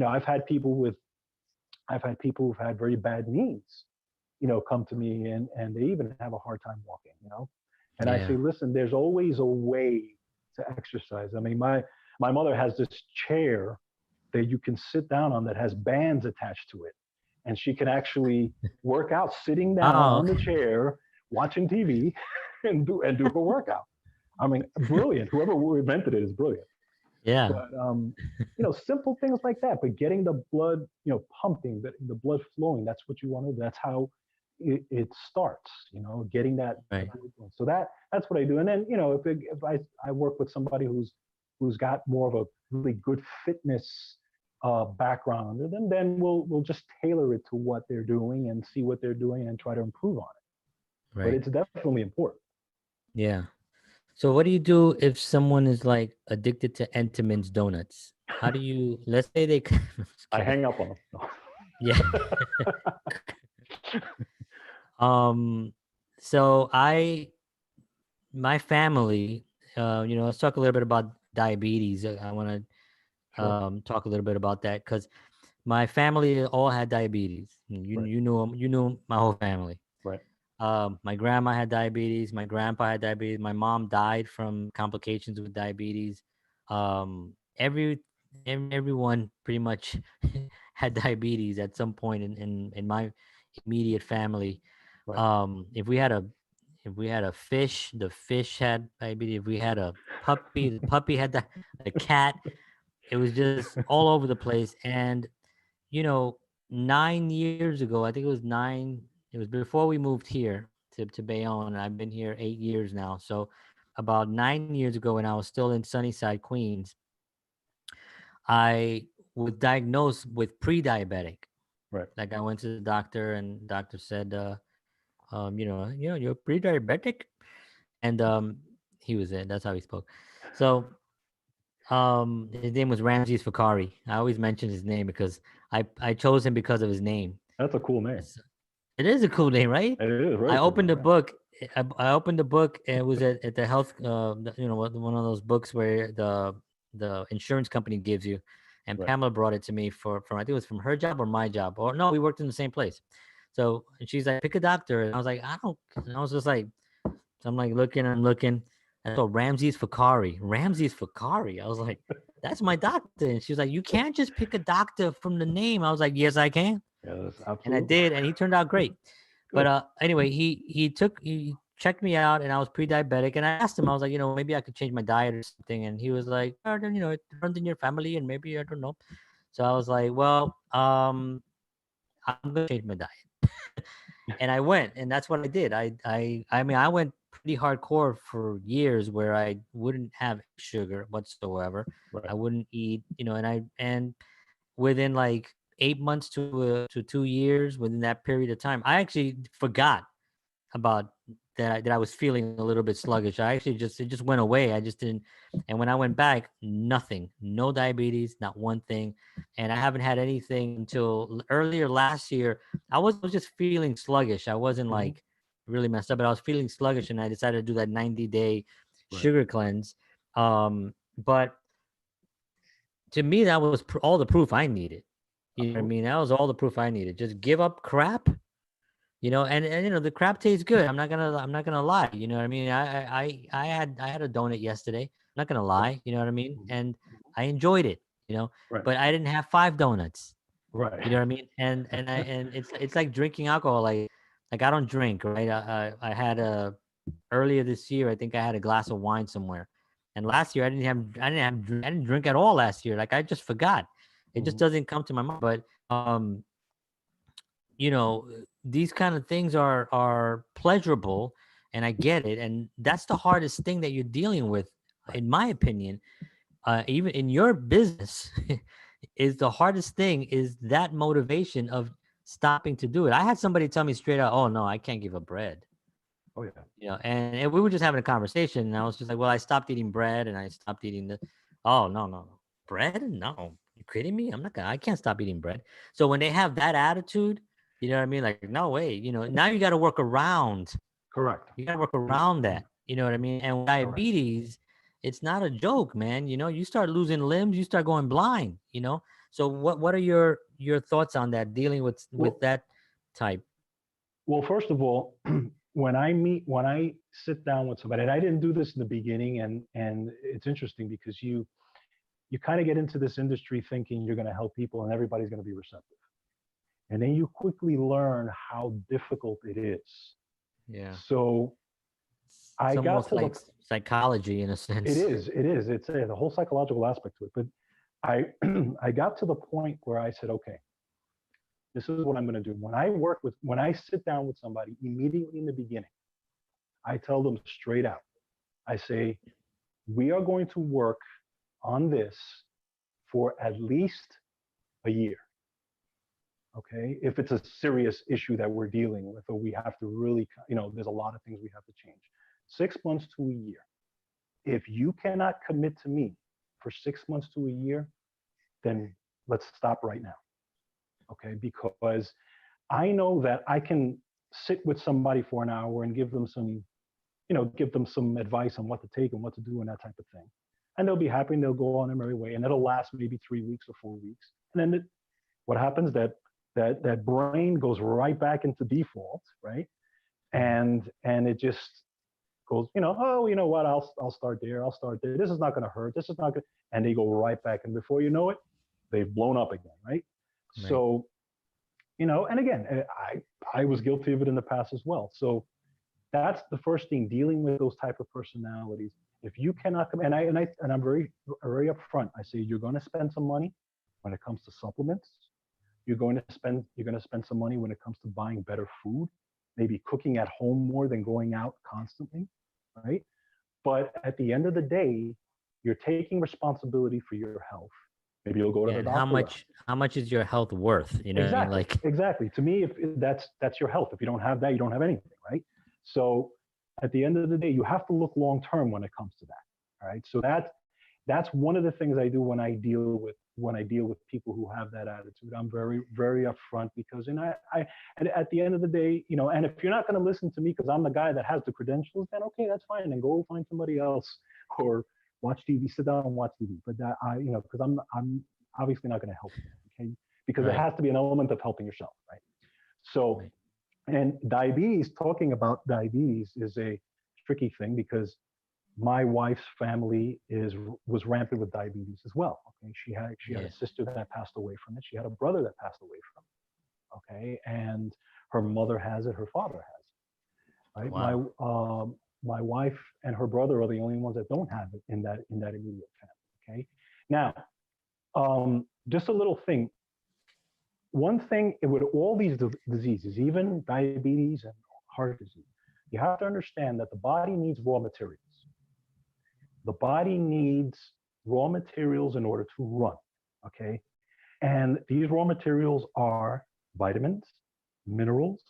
I've had people who've had very bad knees, come to me, and they even have a hard time walking, and I say, listen, there's always a way to exercise. I mean, my mother has this chair that you can sit down on that has bands attached to it. and she can actually work out sitting down Oh, on the okay. chair watching TV and do her workout. I mean, brilliant. Whoever invented it is brilliant. Yeah. But simple things like that. But getting the blood, pumping, the blood flowing. That's what you want to do. That's how it starts. Getting that Right. blood flowing. So that's what I do. And then if I work with somebody who's got more of a really good fitness background under them, then we'll just tailor it to what they're doing and see what they're doing and try to improve on it. But Right. it's definitely important. Yeah. So what do you do if someone is like addicted to Entenmann's donuts? How do you, let's say they, I'm just I kidding. hang up on Yeah. Um, so my family, let's talk a little bit about diabetes. I want to Sure. talk a little bit about that because my family all had diabetes. You Right. you knew 'em- you knew my whole family. Right. My grandma had diabetes. My grandpa had diabetes. My mom died from complications with diabetes. Everyone pretty much had diabetes at some point in my immediate family. Right. If we had a fish, the fish had diabetes. If we had a puppy, the puppy had the cat. It was just all over the place. And you know, 9 years ago, I think it was nine. It was before we moved here to Bayonne, and I've been here 8 years now. So, about 9 years ago, when I was still in Sunnyside, Queens, I was diagnosed with pre-diabetic. Right. Like I went to the doctor, and doctor said, you're pre-diabetic, and he was it. That's how he spoke. So, his name was Ramses Fakari. I always mention his name because I chose him because of his name. That's a cool name. It is a cool name, right? It is a I very cool opened name. the Yeah. book. I opened the book. And it was at the health, one of those books where the insurance company gives you. And Right. Pamela brought it to me from I think it was from her job or my job, or no, we worked in the same place. So and she's like, pick a doctor, and I was like, I don't. And I was just like, so I'm like I'm looking. And I saw Ramses Fakari. Ramses Fakari. I was like, that's my doctor. And she was like, you can't just pick a doctor from the name. I was like, yes, I can, Yeah. That's and I absolutely did, and he turned out great. But good. anyway, he checked me out, and I was pre-diabetic, and I asked him, I was like, maybe I could change my diet or something, and he was like, oh, then, it runs in your family, and maybe I don't know. So I was like, well, I'm gonna change my diet, and I went, and that's what I did. I mean, I went pretty hardcore for years, where I wouldn't have sugar whatsoever. Right. I wouldn't eat, and within like 8 months to 2 years, within that period of time, I actually forgot about that I was feeling a little bit sluggish. I actually it just went away. I just didn't. And when I went back, nothing, no diabetes, not one thing. And I haven't had anything until earlier last year. I was just feeling sluggish. I wasn't Hmm. like really messed up, but I was feeling sluggish, and I decided to do that 90-day Right. sugar cleanse. But to me, that was all the proof I needed. You know what I Absolutely. mean? That was all the proof I needed. Just give up crap, and the crap tastes good. I'm not gonna lie. You know what I mean? I had a donut yesterday. I'm not gonna Right. lie. You know what I mean? Mhm. And I enjoyed it. Right. But I didn't have 5 donuts. Right. You know what I mean? And it's like drinking alcohol. Like I don't drink, right? I had a earlier this year. I think I had a glass of wine somewhere, and last year I didn't drink at all last year. Like I just forgot. It just Mhm. doesn't come to my mind. But you know these kind of things are pleasurable, and I get it, and that's the hardest thing that you're dealing with, Right. in my opinion. Even in your business, is the hardest thing is that motivation of stopping to do it. I had somebody tell me straight out, oh no, I can't give up bread. Oh yeah. And we were just having a conversation, and I was just like, well, I stopped eating bread, and I stopped eating the oh no, no, no, bread, no, you kidding me? I can't stop eating bread. So when they have that attitude, you know what I mean, like, no way, now you got to work around Correct. you got to work around that, you know what I mean? And with Correct. diabetes, it's not a joke, man. You start losing limbs, you start going blind. So what are your thoughts on that, dealing with Well, that type? first of all, when I sit down with somebody, and I didn't do this in the beginning, and it's interesting because you kind of get into this industry thinking you're going to help people and everybody's going to be receptive. and then you quickly learn how difficult it is. Yeah. So It's I got almost to the, like psychology in a sense. it's the whole psychological aspect to it. But I, I got to the point where I said, okay, this is what I'm going to do. When I sit down with somebody immediately in the beginning, I tell them straight out, I say, we are going to work on this for at least a year. Okay. If it's a serious issue that we're dealing with, or we have to really, there's a lot of things we have to change. 6 months to a year. If you cannot commit to me for 6 months to a year, then let's stop right now. Okay. Because I know that I can sit with somebody for an hour and give them some advice on what to take and what to do and that type of thing. And they'll be happy and they'll go on their merry way. And it'll last maybe 3 weeks or 4 weeks. And then what happens that brain goes right back into default, right? And it just goes, oh, you know what? I'll start there. I'll start there. This is not going to hurt. This is not good. And they go right back. And before you know it, they've blown up again, right? Right. So, and again, I was guilty of it in the past as well. So that's the first thing, dealing with those type of personalities. If you cannot come, and I'm very very upfront. I say you're going to spend some money when it comes to supplements. You're going to spend some money when it comes to buying better food, maybe cooking at home more than going out constantly, right? But at the end of the day, you're taking responsibility for your health. Maybe you'll go to Yeah, the and doctor. how much is your health worth? You know what I mean? Exactly, Like, exactly. To me, if that's your health. If you don't have that, you don't have anything, right? So at the end of the day, you have to look long term when it comes to that. All right. So that's one of the things I do when I deal with people who have that attitude. I'm very, very upfront because and at the end of the day, and if you're not going to listen to me because I'm the guy that has the credentials, then okay, that's fine. Then go find somebody else or watch TV, sit down and watch TV. But that because I'm obviously not going to help you. Okay. Because it right, has to be an element of helping yourself, right? So, right. and talking about diabetes is a tricky thing because my wife's family was rampant with diabetes as well. Okay, she had Yeah. a sister that passed away from it. She had a brother that passed away from it. Okay, and her mother has it. Her father has it. Right. Wow. My wife and her brother are the only ones that don't have it in that immediate family. Okay. Now, just a little thing. One thing with all these diseases, even diabetes and heart disease, you have to understand that the body needs raw materials. The body needs raw materials in order to run, okay? And these raw materials are vitamins, minerals,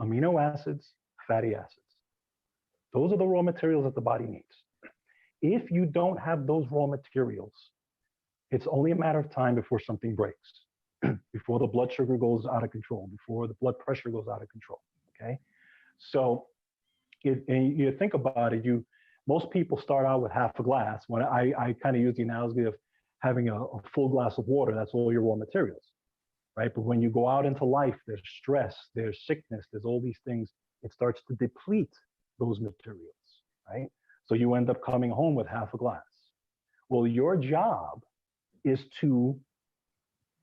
amino acids, fatty acids. Those are the raw materials that the body needs. If you don't have those raw materials, it's only a matter of time before something breaks, before the blood sugar goes out of control, before the blood pressure goes out of control, okay? So and you think about it, most people start out with half a glass. When I kind of use the analogy of having a full glass of water, that's all your raw materials, right? But when you go out into life, there's stress, there's sickness, there's all these things. It starts to deplete those materials, right? So you end up coming home with half a glass. Well, your job is to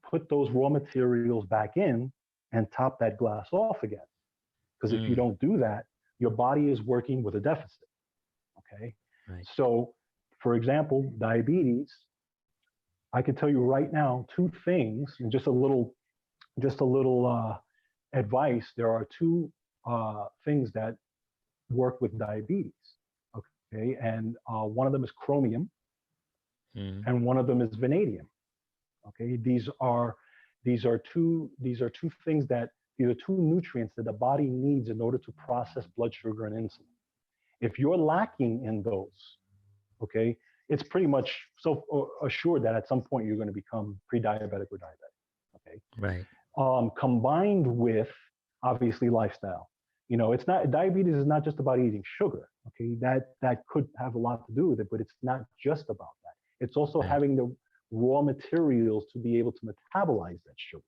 put those raw materials back in and top that glass off again. Because if you Mm, don't do that, your body is working with a deficit. Okay. right. So, for example, diabetes, I can tell you right now two things, and just a little advice. There are two things that work with diabetes. Okay, and one of them is chromium, Mm, and one of them is vanadium. Okay, these are two things that these are two nutrients that the body needs in order to process blood sugar and insulin. If you're lacking in those, okay, it's pretty much so assured that at some point you're going to become pre-diabetic or diabetic. Okay, right. combined with obviously lifestyle. It's not diabetes is not just about eating sugar. Okay, that could have a lot to do with it, but it's not just about that. It's also Right. having the raw materials to be able to metabolize that sugar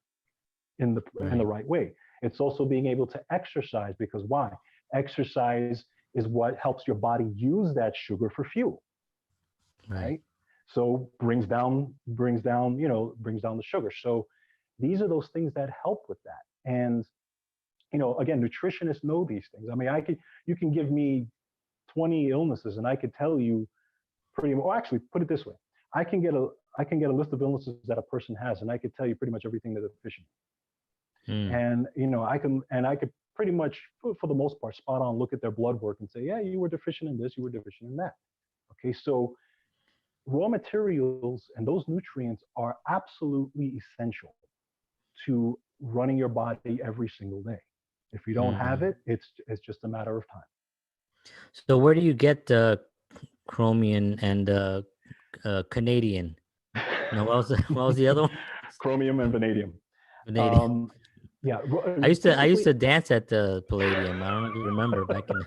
in the Right. right way. It's also being able to exercise because why? Exercise is what helps your body use that sugar for fuel, Right. right? So brings down the sugar. So These are those things that help with that. And again, nutritionists know these things. I mean, you can give me 20 illnesses, and I could tell you pretty well. Actually, put it this way: I can get a list of illnesses that a person has, and I could tell you pretty much everything they're deficient Mm. in. And I could pretty much, for the most part, spot on look at their blood work and say, yeah, you were deficient in this, you were deficient in that. Okay, so raw materials and those nutrients are absolutely essential to running your body every single day. If you don't have Mm. it, it's just a matter of time. So where do you get the chromium and Canadian? No, what was the other one? Chromium and vanadium. Vanadium. Um, yeah, I used typically, to dance at the Palladium. I don't know if you remember back in.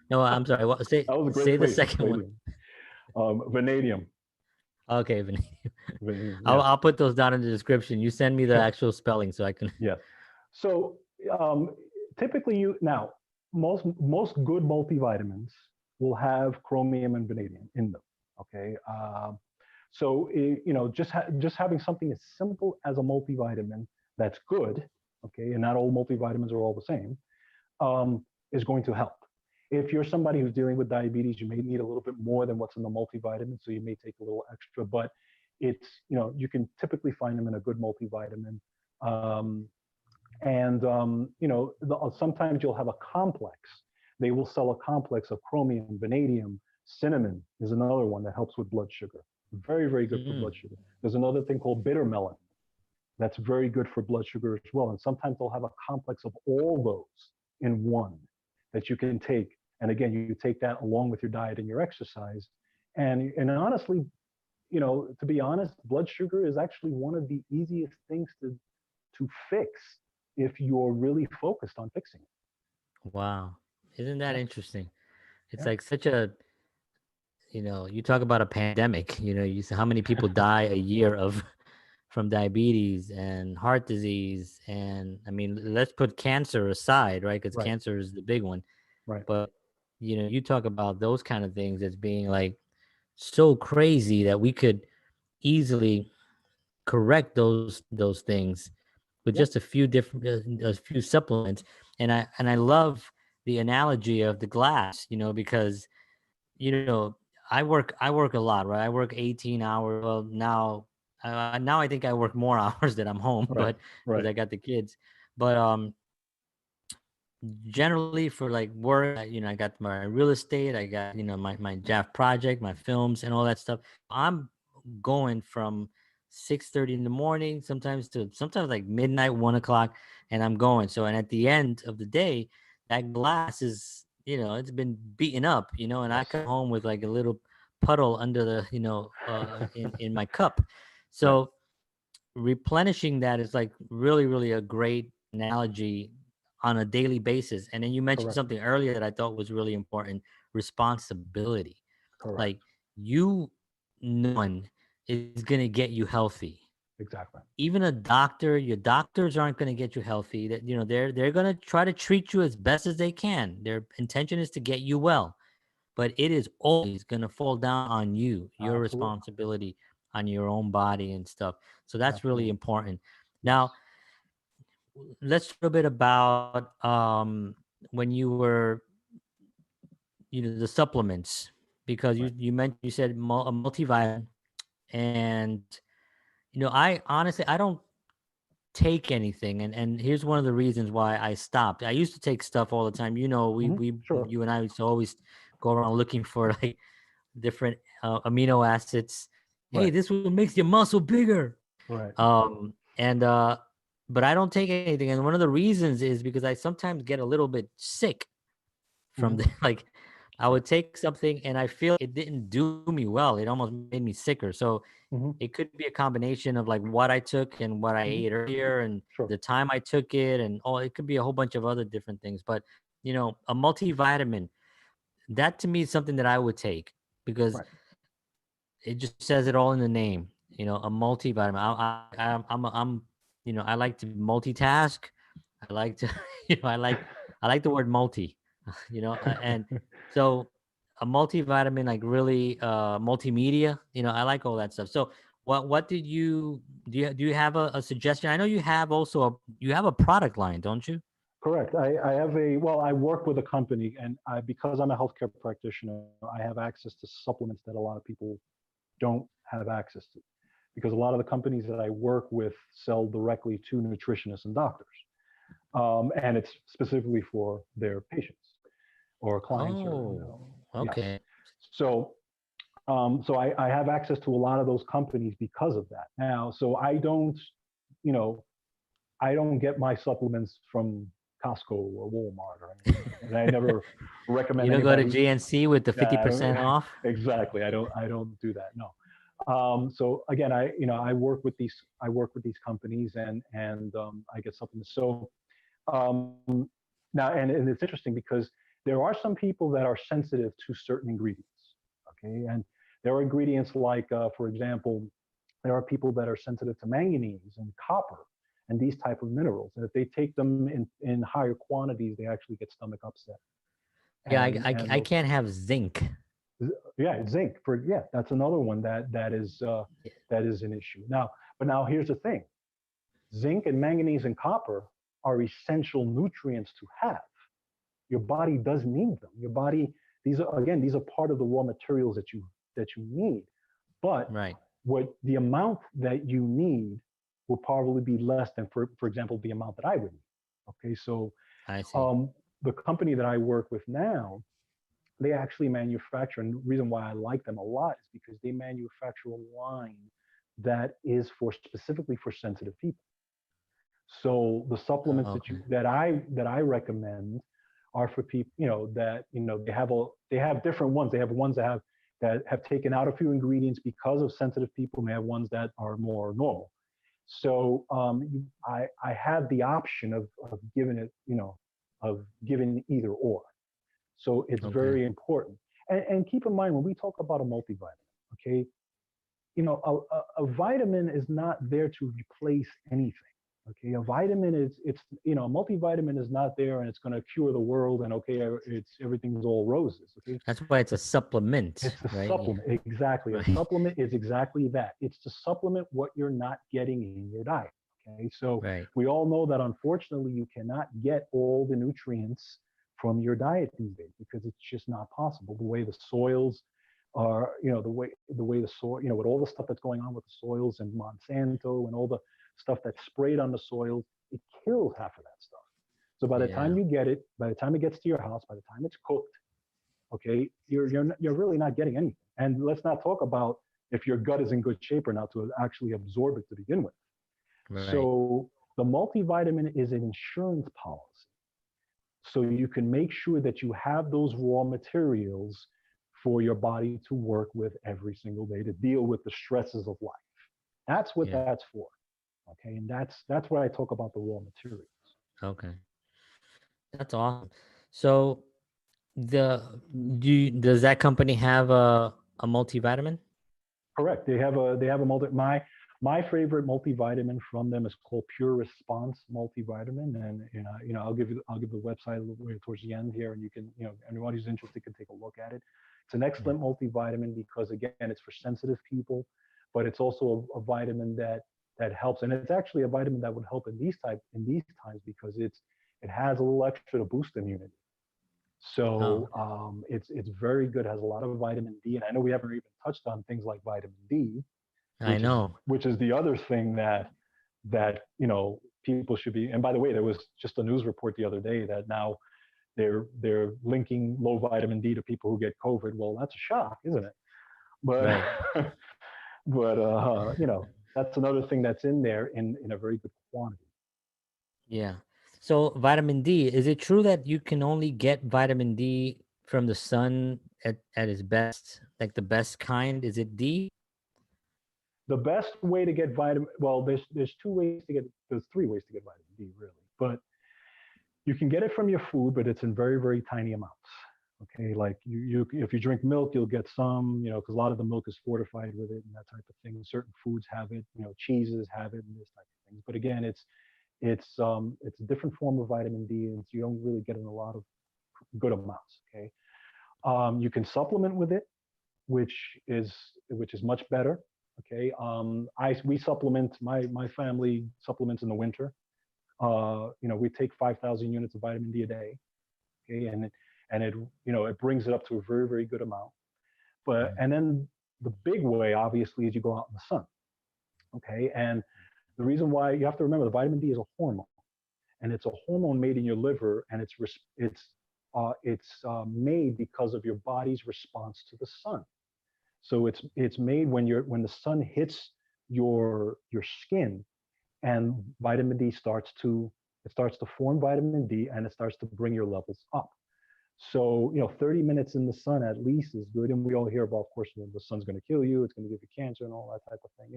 No, I'm sorry. What, that was a great say the place, second one. Palladium. Vanadium. Okay, vanadium. Vanadium. I'll Yeah, I'll put those down in the description. You send me the sure. actual spelling so I can. Yes. So typically, most good multivitamins will have chromium and vanadium in them. Okay. So just having something as simple as a multivitamin that's good, okay, and not all multivitamins are all the same, is going to help. If you're somebody who's dealing with diabetes, you may need a little bit more than what's in the multivitamin, so you may take a little extra. But you can typically find them in a good multivitamin. Um, and sometimes you'll have a complex. They will sell a complex of chromium, vanadium, cinnamon is another one that helps with blood sugar. Very, very good for blood Mm. sugar. There's another thing called bitter melon that's very good for blood sugar as well. And sometimes they'll have a complex of all those in one that you can take. And again, you take that along with your diet and your exercise. And honestly, to be honest, blood sugar is actually one of the easiest things to fix if you're really focused on fixing it. Wow, isn't that Yeah, interesting? It's yeah, like such a, you talk about a pandemic. You see how many people die a year of from diabetes and heart disease, and I mean, let's put cancer aside, right? Because right, cancer is the big one. right, But you talk about those kind of things as being like so crazy that we could easily correct those things with yeah, just a few supplements. And I love the analogy of the glass, because you know I work a lot, right? I work 18 hours. Well, now I think I work more hours that I'm home, right, but because right, I got the kids. But generally for like work, I got my real estate, I got my JAF project, my films, and all that stuff. I'm going from 6:30 in the morning, sometimes like midnight, 1 o'clock, and I'm going. So, and at the end of the day, that glass is, it's been beaten up, and I yes, come home with like a little puddle under the, in my cup. right, So replenishing that is like really, really a great analogy on a daily basis. And then you mentioned correct, something earlier that I thought was really important: responsibility. correct, Like, no one is going to get you healthy. exactly, Even your doctors aren't going to get you healthy. That they're going to try to treat you as best as they can. Their intention is to get you well, but it is always going to fall down on you, your absolutely, responsibility on your own body and stuff. So that's really absolutely, important. Now, yes, let's talk a bit about when you were, the supplements, because right, you said a multivitamin, and I honestly I don't take anything, and here's one of the reasons why I stopped. I used to take stuff all the time. sure, You and I used to always go around looking for like different amino acids. Hey, right, this one makes your muscle bigger. right, And but I don't take anything, and one of the reasons is because I sometimes get a little bit sick from hmm the like. I right, would take something and I feel it didn't do me well. It almost made me sicker. So hmm it could be a combination of like what I took and what I hmm ate earlier and sure, the time I took it, and it could be a whole bunch of other different things. But a multivitamin, that to me is something that I would take because right, it just says it all in the name. A multivitamin. I like to multitask. I like to, I like the word multi, and so a multivitamin, like really multimedia. I like all that stuff. So What did you do? You have a suggestion? I know you have also you have a product line, don't you? Correct. I have well, I work with a company, and because I'm a healthcare practitioner, I have access to supplements that a lot of people don't have access to. Because a lot of the companies that I work with sell directly to nutritionists and doctors. And it's specifically for their patients or clients or, Oh, yes. okay. So, I have access to a lot of those companies because of that. Now, so you know, I don't get my supplements from Costco or Walmart or anything, and I never You recommend don't go to anybody. GNC with the I don't, 50% off? exactly. I don't do that. No. So again, I work with these companies, and I get supplements. So um, now, and it's interesting because there are some people that are sensitive to certain ingredients. Okay, and there are ingredients like, for example, there are people that are sensitive to manganese and copper and these type of minerals, and if they take them in higher quantities, they actually get stomach upset. Yeah, And I those, can't have zinc. yeah, zinc for, yeah, that's another one that is an issue. Now, but now here's the thing: zinc and manganese and copper are essential nutrients to have. Your body does need them. Your body, these are part of the raw materials that you need. But Right. what the amount that you need will probably be less than, for example, the amount that I would need. Okay, so I see. um, the company that I work with now, they actually manufacture, and the reason why I like them a lot is because they manufacture a line that is for specifically for sensitive people. So the supplements Okay. that I recommend are for people, that they have different ones. They have ones that have taken out a few ingredients because of sensitive people, and they have ones that are more normal. So I have the option of giving it, of giving either or. So it's Okay. very important. And keep in mind when we talk about a multivitamin, okay, a vitamin is not there to replace anything. Okay, a vitamin is it's a multivitamin is not there and it's going to cure the world and okay, it's everything's all roses. Okay, That's why it's a supplement, it's a right? Yeah. supplement. Exactly, a Right. supplement is exactly that. It's to supplement what you're not getting in your diet. Okay, so Right. we all know that unfortunately you cannot get all the nutrients from your diet these days because it's just not possible. The way the soils are, the way the soil, with all the stuff that's going on with the soils and Monsanto and all the stuff that's sprayed on the soils, it kills half of that stuff. So by the Yeah. time you get it, by the time it gets to your house, by the time it's cooked, okay, you're really not getting anything. And let's not talk about if your gut is in good shape or not to actually absorb it to begin with. Right. So the multivitamin is an insurance policy. So you can make sure that you have those raw materials for your body to work with every single day to deal with the stresses of life. That's what Yeah. that's for. Okay, and that's why I talk about the raw materials. Okay. That's awesome. So the does that company have a multivitamin? Correct. They have a my favorite multivitamin from them is called Pure Response multivitamin, and I'll give the website a little way towards the end here, and you can, anyone who's interested can take a look at it. It's an Yeah. excellent multivitamin because again, it's for sensitive people, but it's also a vitamin that helps, and it's actually a vitamin that would help in these times because it has a little extra to boost immunity. Oh, So it's very good. Has a lot of vitamin D, and I know we haven't even touched on things like vitamin D, I know. which is the other thing that people should be. And by the way, there was just a news report the other day that now they're linking low vitamin D to people who get COVID. Well, that's a shock, isn't it? But Right. that's another thing that's in there in a very good quantity. Yeah. So vitamin D, is it true that you can only get vitamin D from the sun at its best, like the best kind? Is it D? The best way to get vitamin, well, there's three ways to get vitamin D really, but you can get it from your food, but it's in very, very tiny amounts. Okay, like if you drink milk, you'll get some, because a lot of the milk is fortified with it and that type of thing. Certain foods have it, cheeses have it and this type of things. But again, it's a different form of vitamin D, and so you don't really get in a lot of good amounts. Okay, you can supplement with it, which is much better. Okay, we supplement, my family supplements in the winter. We take 5,000 units of vitamin D a day. Okay, and it it brings it up to a very, very good amount. But Mm. and then the big way, obviously, is you go out in the sun. Okay, and the reason why, you have to remember, the vitamin D is a hormone, and it's a hormone made in your liver, and it's made because of your body's response to the sun. So it's made when the sun hits your skin, and vitamin D starts to form vitamin D, and it starts to bring your levels up. So 30 minutes in the sun at least is good. And we all hear about, of course, the sun's going to kill you, it's going to give you cancer and all that type of thing.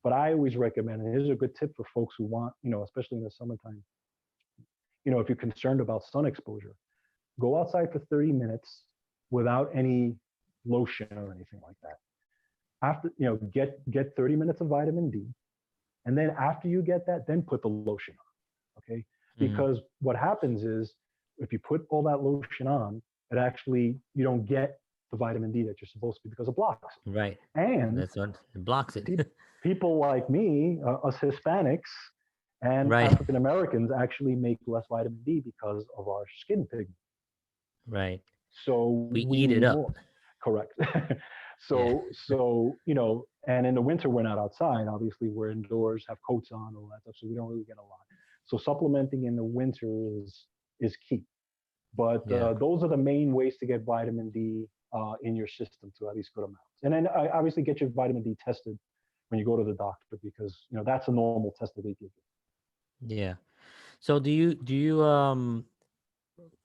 But I always recommend, and here's a good tip for folks who want, especially in the summertime, if you're concerned about sun exposure, go outside for 30 minutes without any lotion or anything like that. After, get 30 minutes of vitamin D. And then after you get that, then put the lotion on. Okay. Mhm. Because what happens is, if you put all that lotion on, you don't get the vitamin D that you're supposed to, because it blocks Right. it. And That's what it blocks it. people like me, us Hispanics and Right. African Americans, actually make less vitamin D because of our skin pigment. Right. So We we eat it need up. more. Correct. Yeah. And in the winter, we're not outside. Obviously, we're indoors, have coats on, all that stuff. So we don't really get a lot. So supplementing in the winter is key. But Yeah. those are the main ways to get vitamin D in your system to at least good amounts. And then obviously get your vitamin D tested when you go to the doctor, because that's a normal test that they give you. Yeah. So do you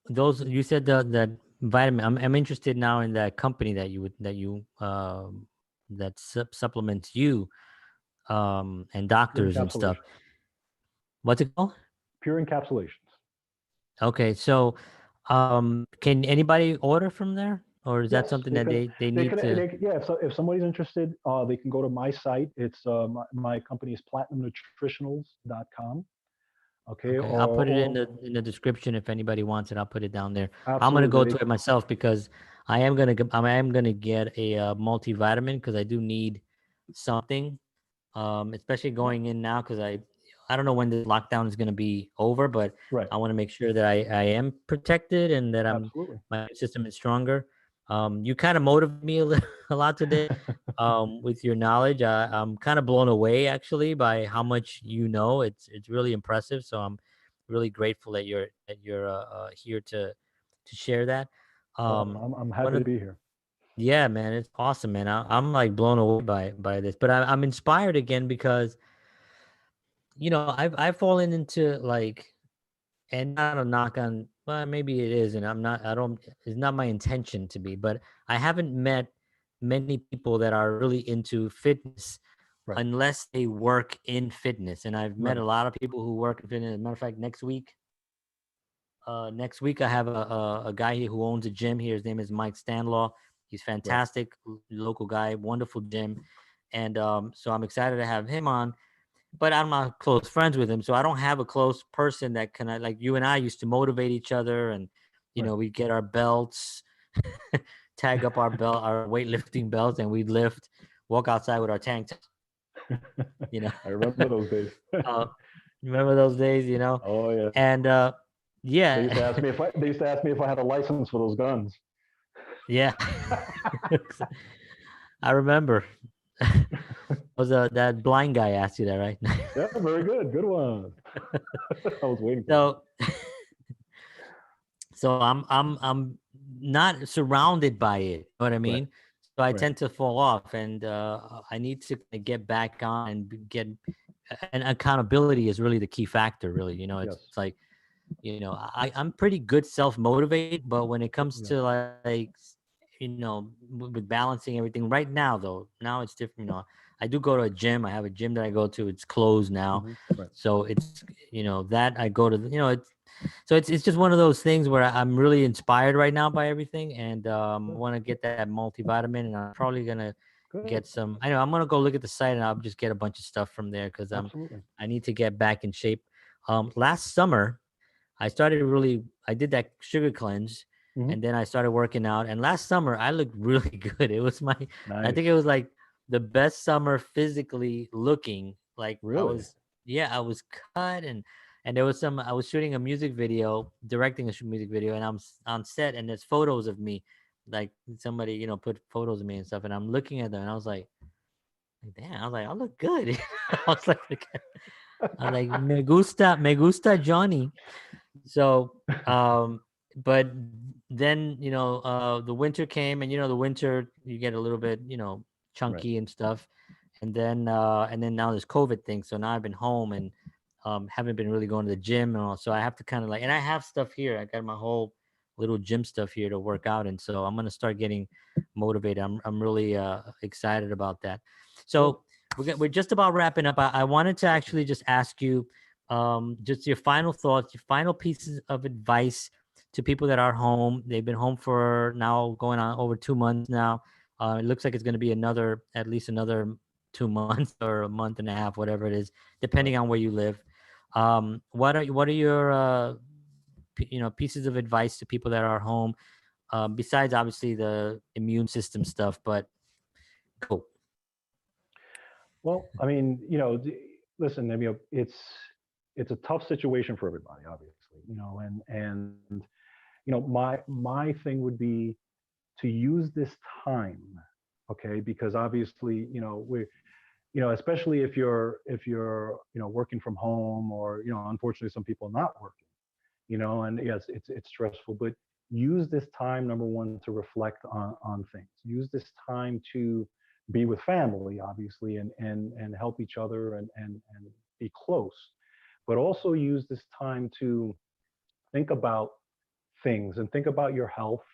those you said that vitamin, I'm interested now in that company that supplements you and Pure doctors and stuff. encapsulations. What's it called? Pure encapsulations. Okay. So can anybody order from there, or is that Yes, something that they need to? yeah. So if somebody's interested, they can go to my site. It's my company is platinumnutritionals.com. Okay, Okay, I'll put it or in the description if anybody wants it. I'll put it down there. I'm gonna absolutely, go to it myself because I am gonna get a multivitamin because I do need something, especially yeah, going in now because I don't know when the lockdown is gonna be over, but right, I want to make sure that I am protected and that absolutely. my immune system is stronger. You kind of motivated me a lot today with your knowledge. I'm kind of blown away actually by how much you know. It's really impressive. So I'm really grateful that you're here to share that. Well, Um, I'm one happy to of be here. Yeah, man, it's awesome, man. I'm like blown away by this, but I'm inspired again because I've fallen into like, and not a knock on, well, maybe it is, and I don't, it's not my intention to be, but I haven't met many people that are really into fitness Right, unless they work in fitness. And I've met right, a lot of people who work in fitness. As a matter of fact, next week I have a guy here who owns a gym here. His name is Mike Stanlaw. He's right. fantastic, local guy, wonderful gym, and so I'm excited to have him on. But I'm not close friends with him, so I don't have a close person that can, like you and I used to motivate each other, and Right. we get our belts, tag up our weightlifting belts, and we lift, walk outside with our tank tops, you know. I remember those days. uh, Remember those days, Oh yeah. and They yeah, used to ask me if I had a license for those guns. yeah. I remember. Was that blind guy asked you that, right? Yeah, very good. Good one. I was waiting for So I'm not surrounded by it. You know what I that. Right, mean? So I right. tend to fall off, and I need to get back on and get. And accountability is really the key factor. Really, it's Yes. like I'm pretty good self motivated, but when it comes Yeah. to like with balancing everything right now, though, now it's different. I do go to a gym. I have a gym that I go to. It's closed now, Right. so it's that I go to. It's just one of those things where I'm really inspired right now by everything, and I Good. want to get that multivitamin, and I'm probably gonna Good. get some. I know I'm gonna go look at the site, and I'll just get a bunch of stuff from there because Absolutely. I need to get back in shape. Last summer, I did that sugar cleanse, Hmm. and then I started working out. And last summer, I looked really good. It was I think Nice. it was like the best summer physically looking. Like I Really? was, yeah, I was cut, and there was some. I was shooting a music video, directing a music video, and on set, and there's photos of me, like somebody put photos of me and stuff, and I'm looking at them, and I was like, damn, I was like, I look good. I was like, me gusta Johnny. So, but then the winter came, and the winter you get a little bit Right. chunky and stuff, and then now this COVID thing. So now I've been home and haven't been really going to the gym and all. So I have to kind of like, and I have stuff here. I got my whole little gym stuff here to work out, and so I'm gonna start getting motivated. I'm really excited about that. Good. So we're just about wrapping up. I wanted to Okay. actually just ask you just your final thoughts, your final pieces of advice to people that are home. They've been home for now going on over 2 months now. It looks like it's going to be at least another 2 months or a month and a half, whatever it is, Right. depending on where you live. What are your pieces of advice to people that are home? Besides obviously the immune system stuff, but go. Well, I mean, listen, I mean, it's a tough situation for everybody, obviously, and my thing would be to use this time, okay, because obviously, especially if you're working from home, or unfortunately some people are not working, and yes, it's stressful, but use this time, number one, to reflect on things. Use this time to be with family, obviously, and help each other, and be close, but also use this time to think about things, and think about your health.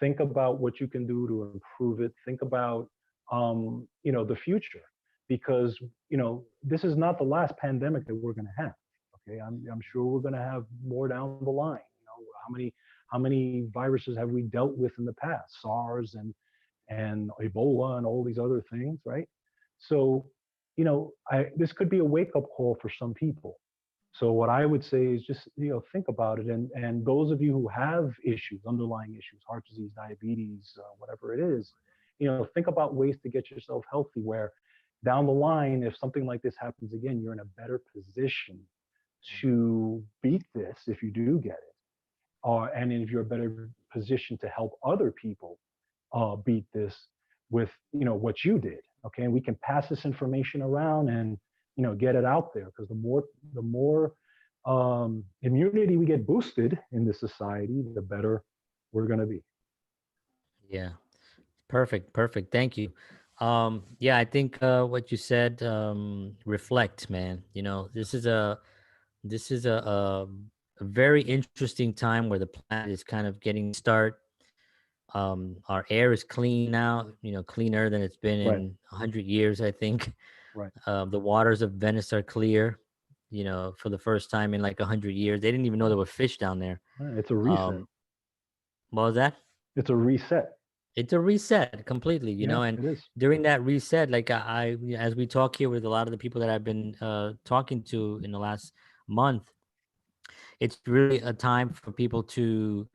Think about what you can do to improve it. Think about the future, because this is not the last pandemic that we're going to have. Okay, I'm sure we're going to have more down the line. How many viruses have we dealt with in the past? SARS and Ebola and all these other things, right? So, this could be a wake up call for some people. So what I would say is just think about it, and those of you who have issues, underlying issues, heart disease, diabetes, whatever it is, think about ways to get yourself healthy. Where down the line, if something like this happens again, you're in a better position to beat this if you do get it, and if you're a better position to help other people beat this with what you did. Okay, and we can pass this information around, and get it out there, because the more immunity we get boosted in this society, the better we're going to be. Yeah. Perfect, perfect. Thank you. Yeah, I think what you said, reflect, man. This is a very interesting time where the planet is kind of getting start. Our air is clean now, cleaner than it's been Right. in 100 years, I think. Right. The waters of Venice are clear, for the first time in like 100 years. They didn't even know there were fish down there. Right. It's a reset. Um, what was that? It's a reset. It's a reset completely, Yeah, and it is. during that reset, like as we talk here with a lot of the people that I've been talking to in the last month, it's really a time for people to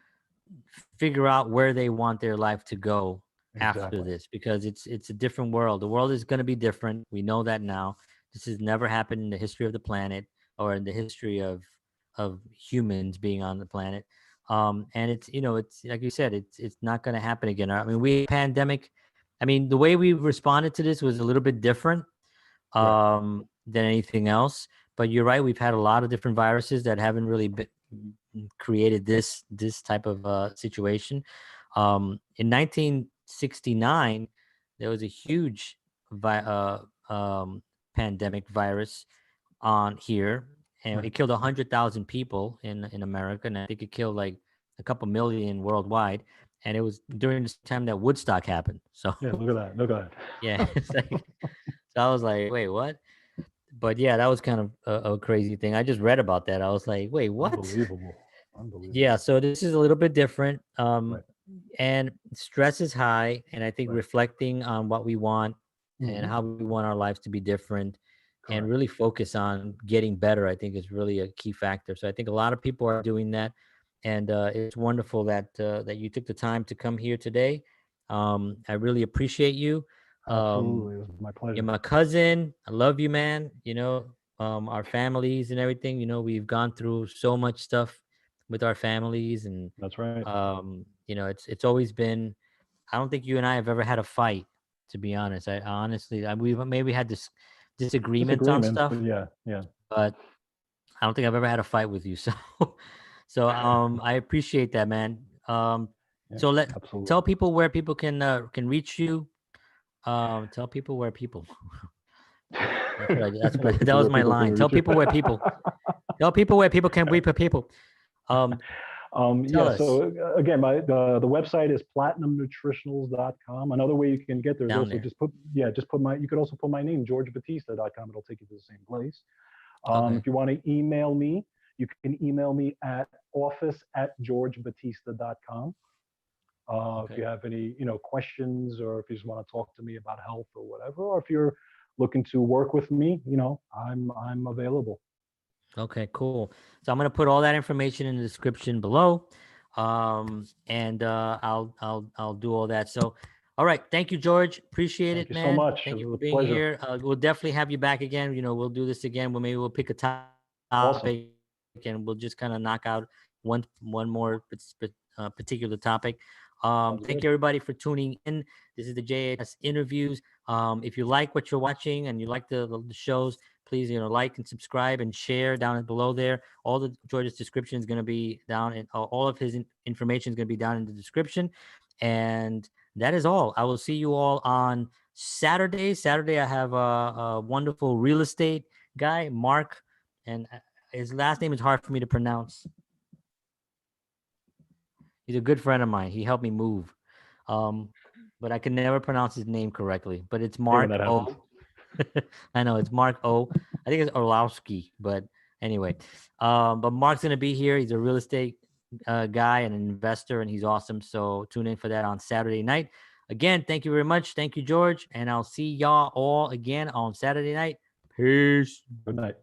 figure out where they want their life to go after Exactly. this, because it's a different world. The world is going to be different. We know that now. This has never happened in the history of the planet, or in the history of humans being on the planet. And it's like you said, it's not going to happen again. I mean, we pandemic. I mean, the way we responded to this was a little bit different Right. than anything else. But you're right. We've had a lot of different viruses that haven't really created this type of situation. In 1969, there was a huge pandemic virus on here, and Right. it killed 100,000 people in America, and I think it killed like a couple million worldwide. And it was during this time that Woodstock happened. So Yeah. Look at that. Look at that. yeah, it's like, so I was like, wait, what? But yeah, that was kind of a crazy thing. I just read about that. I was like, wait, what? Unbelievable. Yeah, Unbelievable. so this is a little bit different. Right. And stress is high, and I think Right. reflecting on what we want and Hmm. how we want our lives to be different, and Correct. really focus on getting better, I think is really a key factor. So I think a lot of people are doing that, and it's wonderful that you took the time to come here today. I really appreciate you. Um, Absolutely. It was my you're pleasure. my cousin. I love you, man. Our families and everything. We've gone through so much stuff with our families, and That's right. it's always been. I don't think you and I have ever had a fight, to be honest. I honestly, we've maybe had this disagreements on Disagreements, but stuff, yeah, yeah, but I don't think I've ever had a fight with you. So I appreciate that, man. yeah, So tell absolutely. people where people can reach you. Tell people where people. That People was where my people can line. Tell reach you. people where people. Tell people where people can reach people. Um, Tell Yeah, us so again, the website is platinumnutritionals.com. Another way you can get there is down also there. just put my, you could also put my name, georgebatista.com. It'll take you to the same place. Okay. If you want to email me, you can email me at office@georgebatista.com. If Okay. you have any, questions, or if you just want to talk to me about health or whatever, or if you're looking to work with me, I'm available. Okay, cool. So I'm gonna put all that information in the description below, and I'll do all that. So, all right, thank you, George. Appreciate Thank it, you so man. much. It Thank you was for a being pleasure. here. We'll definitely have you back again. We'll do this again. Maybe we'll pick a Awesome. topic and we'll just kind of knock out one more particular topic. Sounds Thank good. you everybody for tuning in. This is the JAS interviews. If you like what you're watching and you like the shows, please like and subscribe and share down below there. All the George's description is going to be down, and all of his information is going to be down in the description. And that is all. I will see you all on Saturday. Saturday I have a wonderful real estate guy, Mark, and his last name is hard for me to pronounce. He's a good friend of mine. He helped me move. Um, but I can never pronounce his name correctly. But it's Hey, when Mark that happens. O. I know it's Mark O. I think it's Orlowski, but anyway. But Mark's gonna be here. He's a real estate guy and an investor, and he's awesome. So tune in for that on Saturday night. Again, thank you very much. Thank you, George, and I'll see y'all all again on Saturday night. Peace. Good night.